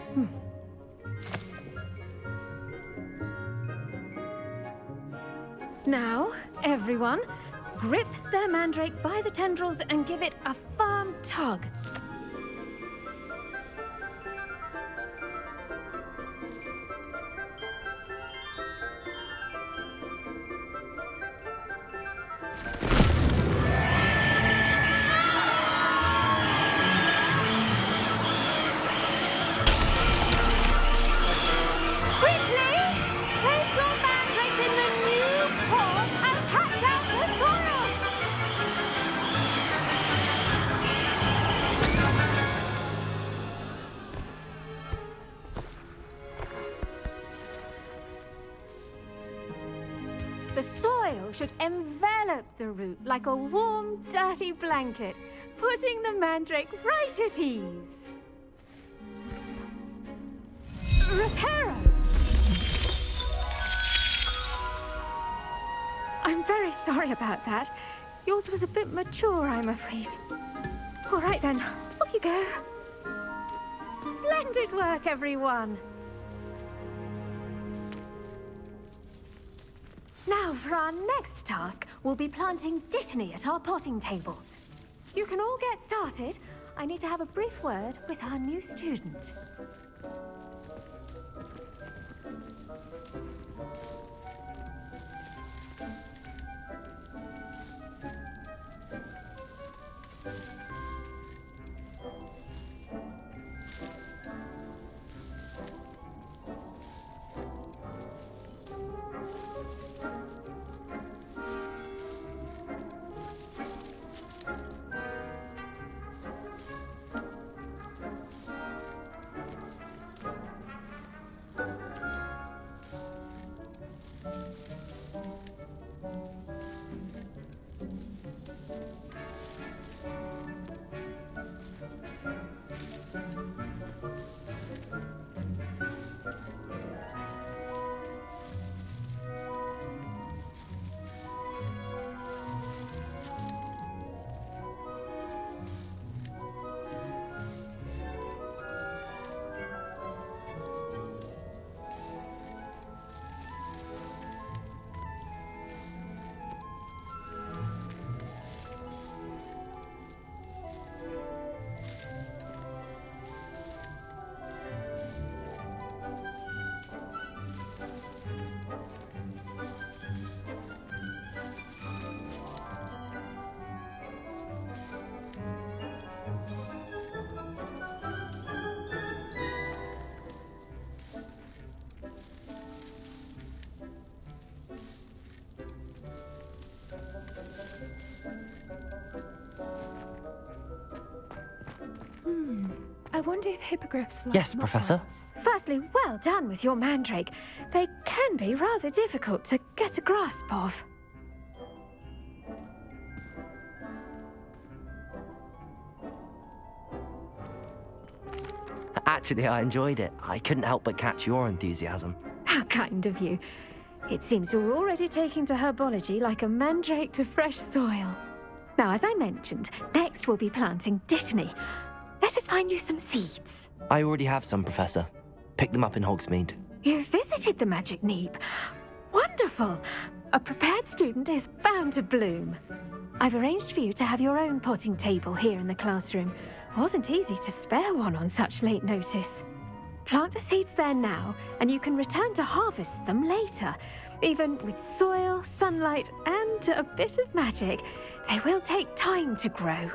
Now, everyone, grip their mandrake by the tendrils and give it a firm tug. The soil should envelop the root like a warm, dirty blanket, putting the mandrake right at ease. Reparo! I'm very sorry about that. Yours was a bit mature, I'm afraid. All right then, off you go. Splendid work, everyone. Now, for our next task, we'll be planting Dittany at our potting tables. You can all get started. I need to have a brief word with our new student. I wonder if hippogriffs like Yes, Professor. Firstly, well done with your mandrake. They can be rather difficult to get a grasp of. Actually, I enjoyed it. I couldn't help but catch your enthusiasm. How kind of you. It seems you're already taking to herbology like a mandrake to fresh soil. Now, as I mentioned, next we'll be planting Dittany. Let us find you some seeds. I already have some, Professor. Picked them up in Hogsmeade. You visited the Magic Neep. Wonderful! A prepared student is bound to bloom. I've arranged for you to have your own potting table here in the classroom. Wasn't easy to spare one on such late notice. Plant the seeds there now, and you can return to harvest them later. Even with soil, sunlight, and a bit of magic, they will take time to grow.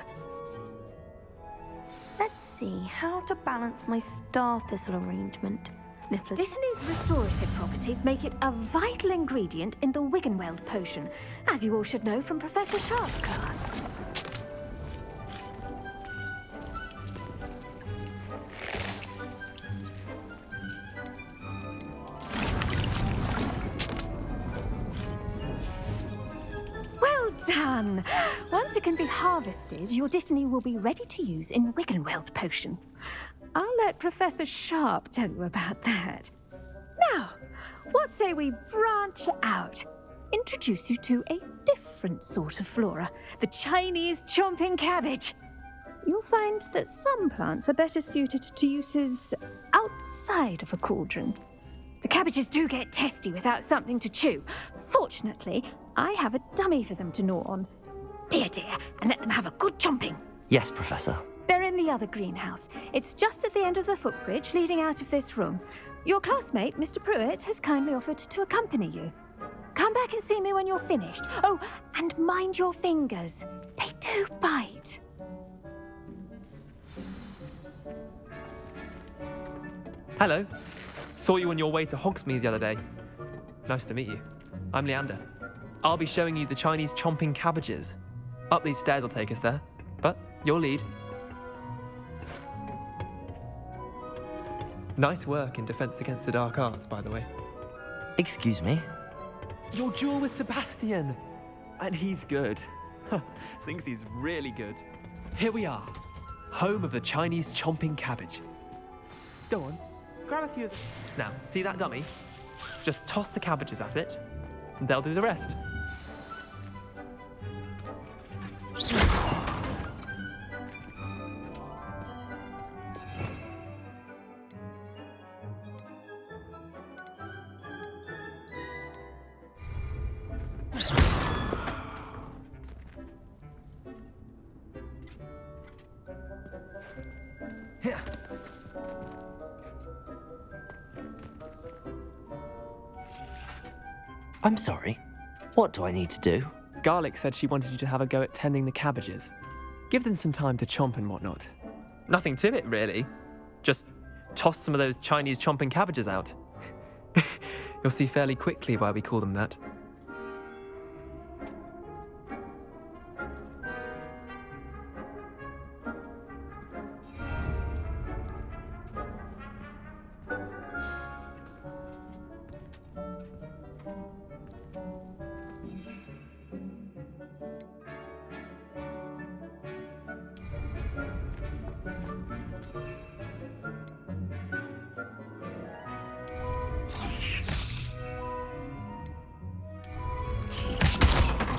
Let's see how to balance my star thistle arrangement. Dittany's restorative properties make it a vital ingredient in the Wiggenweld potion, as you all should know from Professor Sharp's class. Well done! Once it can be harvested, your Dittany will be ready to use in Wiggenweld potion. I'll let Professor Sharp tell you about that. Now, what say we branch out? Introduce you to a different sort of flora, the Chinese chomping cabbage. You'll find that some plants are better suited to uses outside of a cauldron. The cabbages do get testy without something to chew. Fortunately, I have a dummy for them to gnaw on. Be a dear and let them have a good chomping. Yes, Professor. They're in the other greenhouse. It's just at the end of the footbridge leading out of this room. Your classmate, Mr. Pruitt, has kindly offered to accompany you. Come back and see me when you're finished. Oh, and mind your fingers. They do bite. Hello. Saw you on your way to Hogsmeade the other day. Nice to meet you. I'm Leander. I'll be showing you the Chinese chomping cabbages. Up these stairs will take us there, but your lead. Nice work in Defense Against the Dark Arts, by the way. Excuse me? Your duel with Sebastian! And he's good. Thinks he's really good. Here we are. Home of the Chinese chomping cabbage. Go on, grab a few of them. Now, see that dummy? Just toss the cabbages at it, and they'll do the rest. I'm sorry. What do I need to do? Garlic said she wanted you to have a go at tending the cabbages. Give them some time to chomp and whatnot. Nothing to it, really. Just toss some of those Chinese chomping cabbages out. You'll see fairly quickly why we call them that.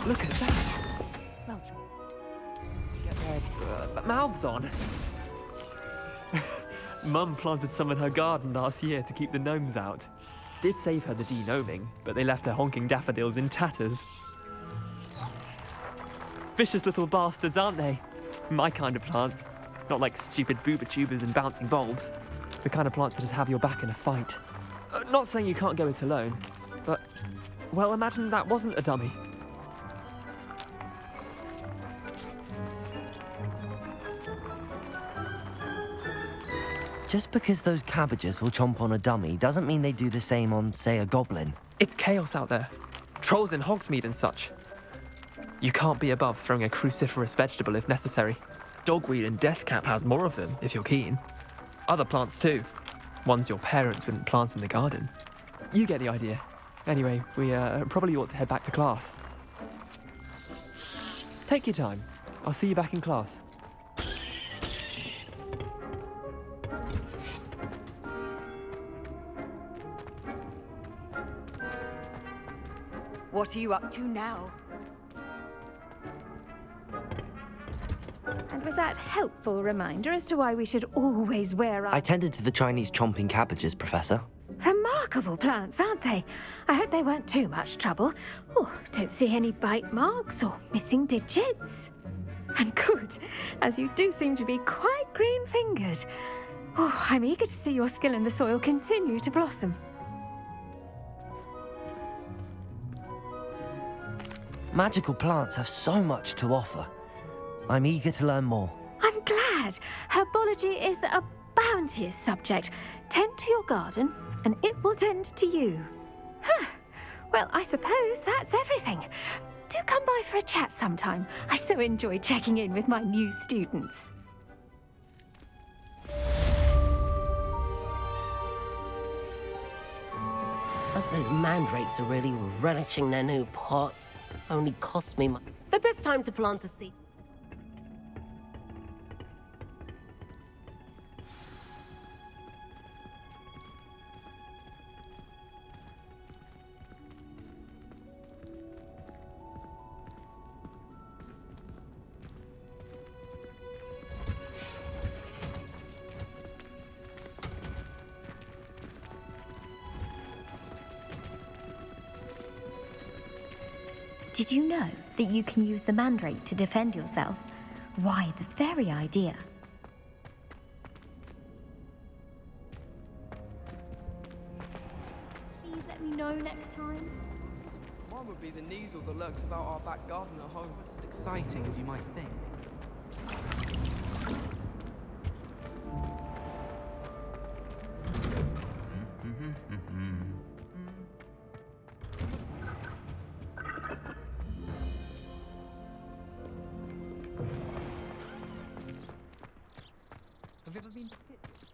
Look at that! Well, get their mouths on. Mum planted some in her garden last year to keep the gnomes out. Did save her the de-gnoming, but they left her honking daffodils in tatters. Vicious little bastards, aren't they? My kind of plants. Not like stupid booba tubers and bouncing bulbs. The kind of plants that just have your back in a fight. Not saying you can't go it alone, but, well, imagine that wasn't a dummy. Just because those cabbages will chomp on a dummy doesn't mean they do the same on, say, a goblin. It's chaos out there. Trolls in Hogsmeade and such. You can't be above throwing a cruciferous vegetable if necessary. Dogweed and deathcap has more of them, if you're keen. Other plants too. Ones your parents wouldn't plant in the garden. You get the idea. Anyway, we probably ought to head back to class. Take your time. I'll see you back in class. What are you up to now? And with that helpful reminder as to why we should always wear our... I tended to the Chinese chomping cabbages, Professor. Remarkable plants, aren't they? I hope they weren't too much trouble. Oh, don't see any bite marks or missing digits. And good, as you do seem to be quite green-fingered. Oh, I'm eager to see your skill in the soil continue to blossom. Magical plants have so much to offer. I'm eager to learn more. I'm glad. Herbology is a bounteous subject. Tend to your garden, and it will tend to you. Huh. Well, I suppose that's everything. Do come by for a chat sometime. I so enjoy checking in with my new students. Hope those mandrakes are really relishing their new pots. Only cost me the best time to plant a seed. Did you know that you can use the mandrake to defend yourself? Why, the very idea. Please let me know next time. One would be the neasel that lurks about our back garden at home. As exciting as you might think. Have you ever been to Pittsburgh?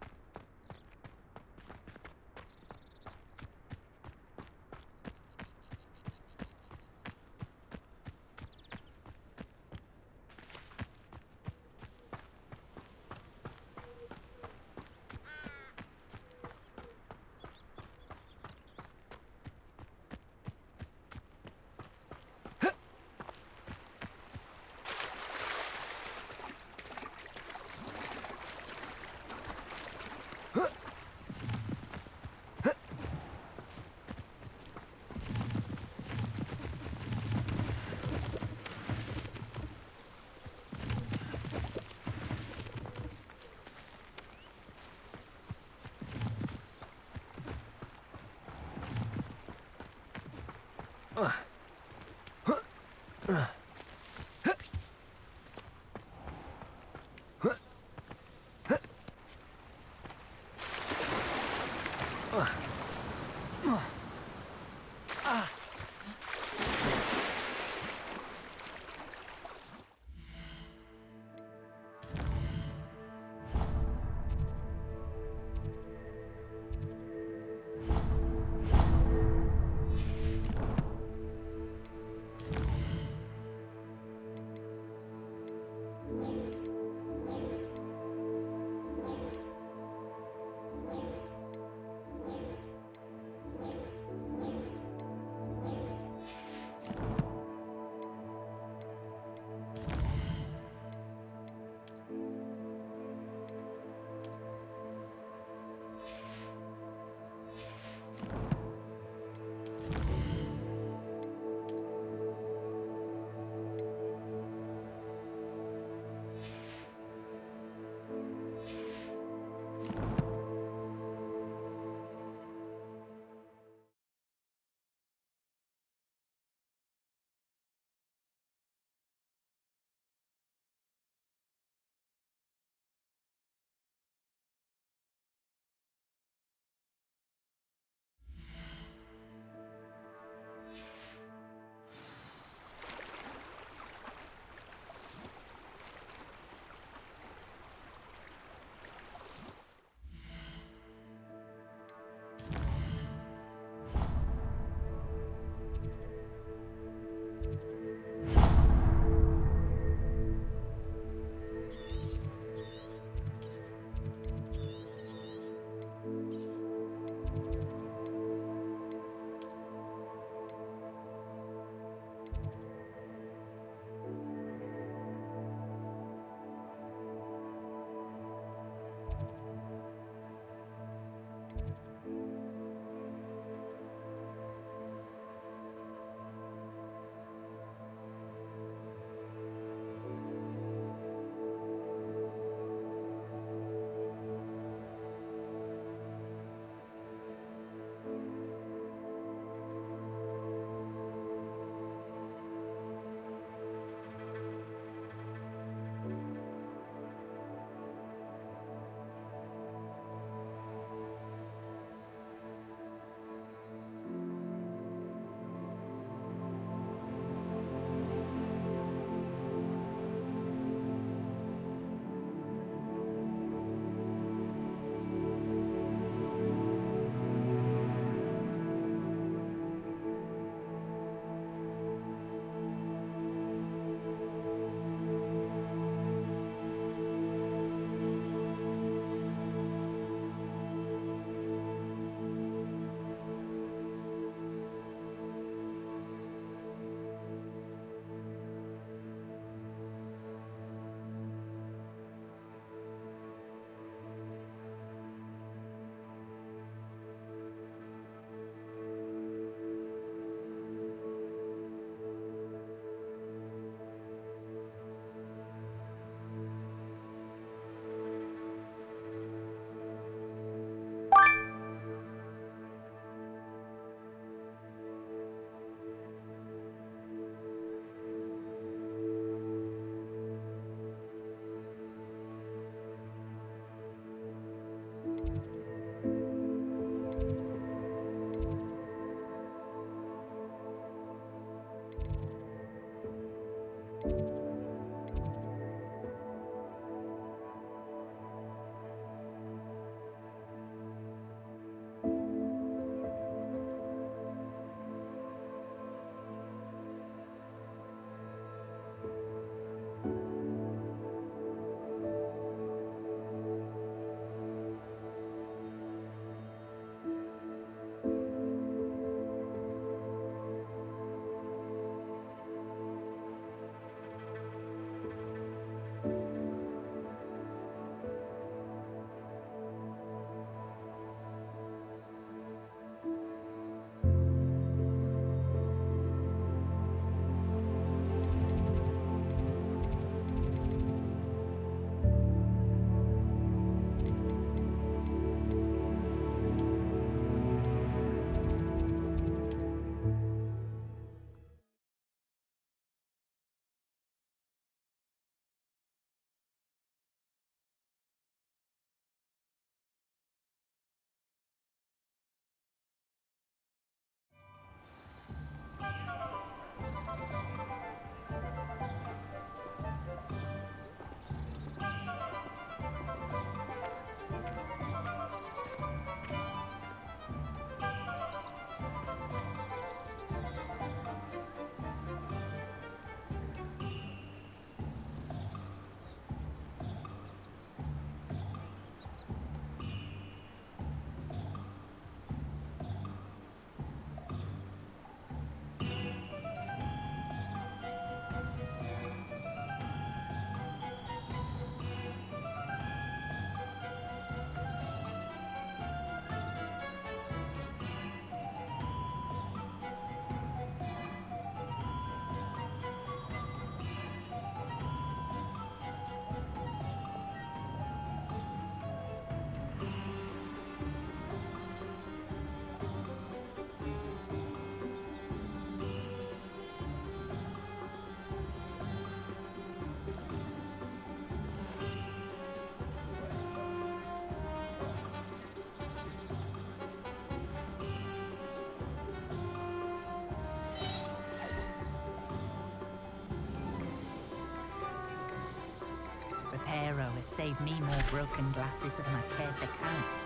Pharaoh has saved me more broken glasses than I care to count.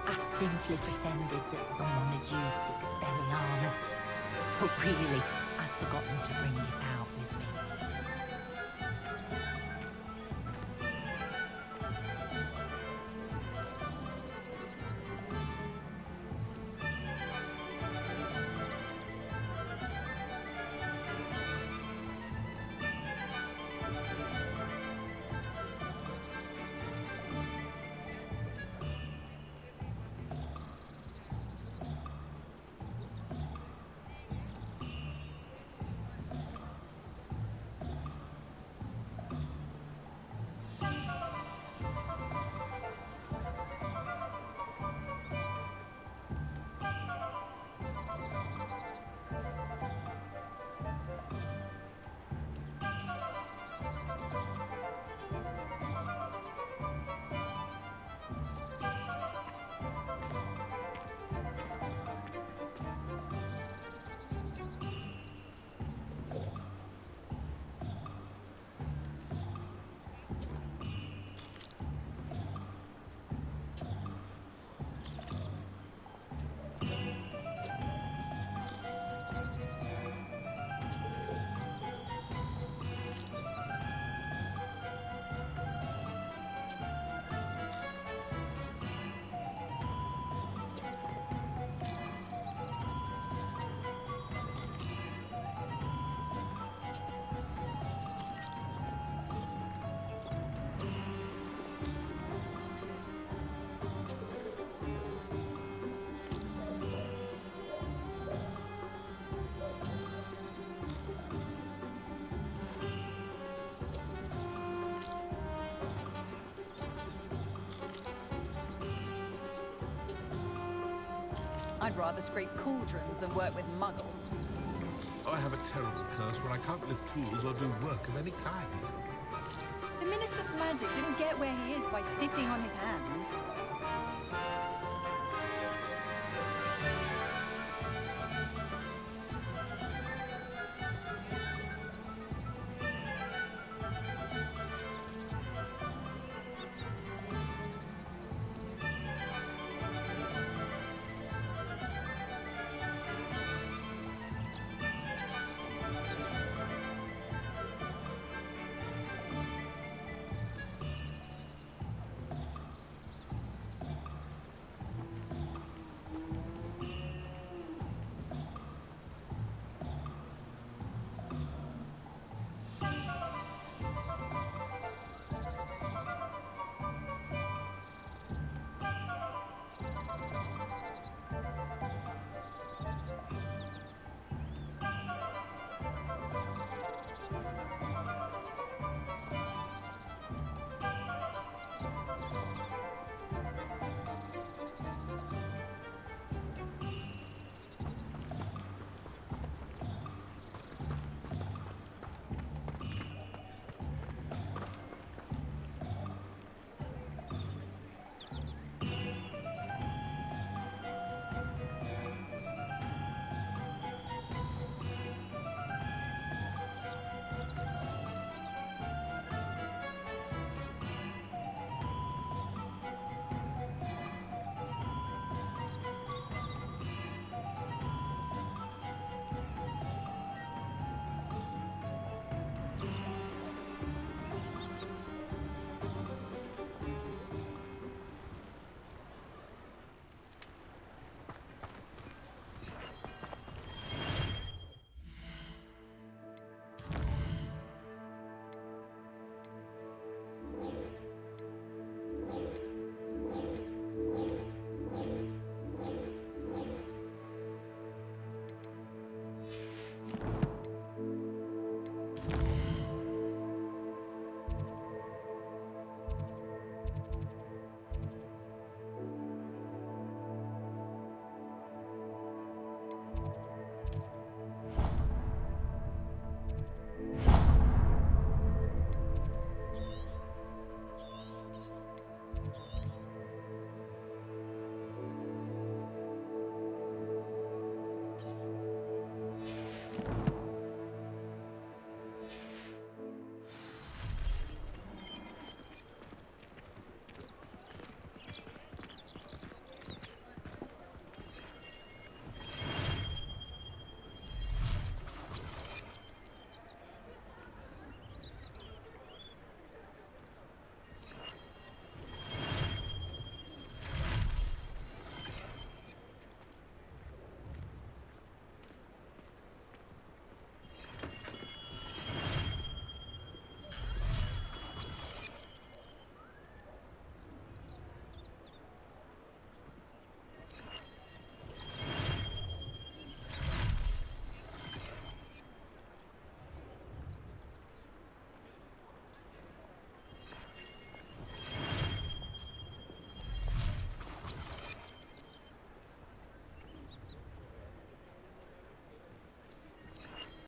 I simply pretended that someone had used Expelliarmus. But really, I'd forgotten to bring it out with me. I'd rather scrape cauldrons than work with muggles. I have a terrible curse where I can't lift tools or do work of any kind. The Minister for Magic didn't get where he is by sitting on his hands.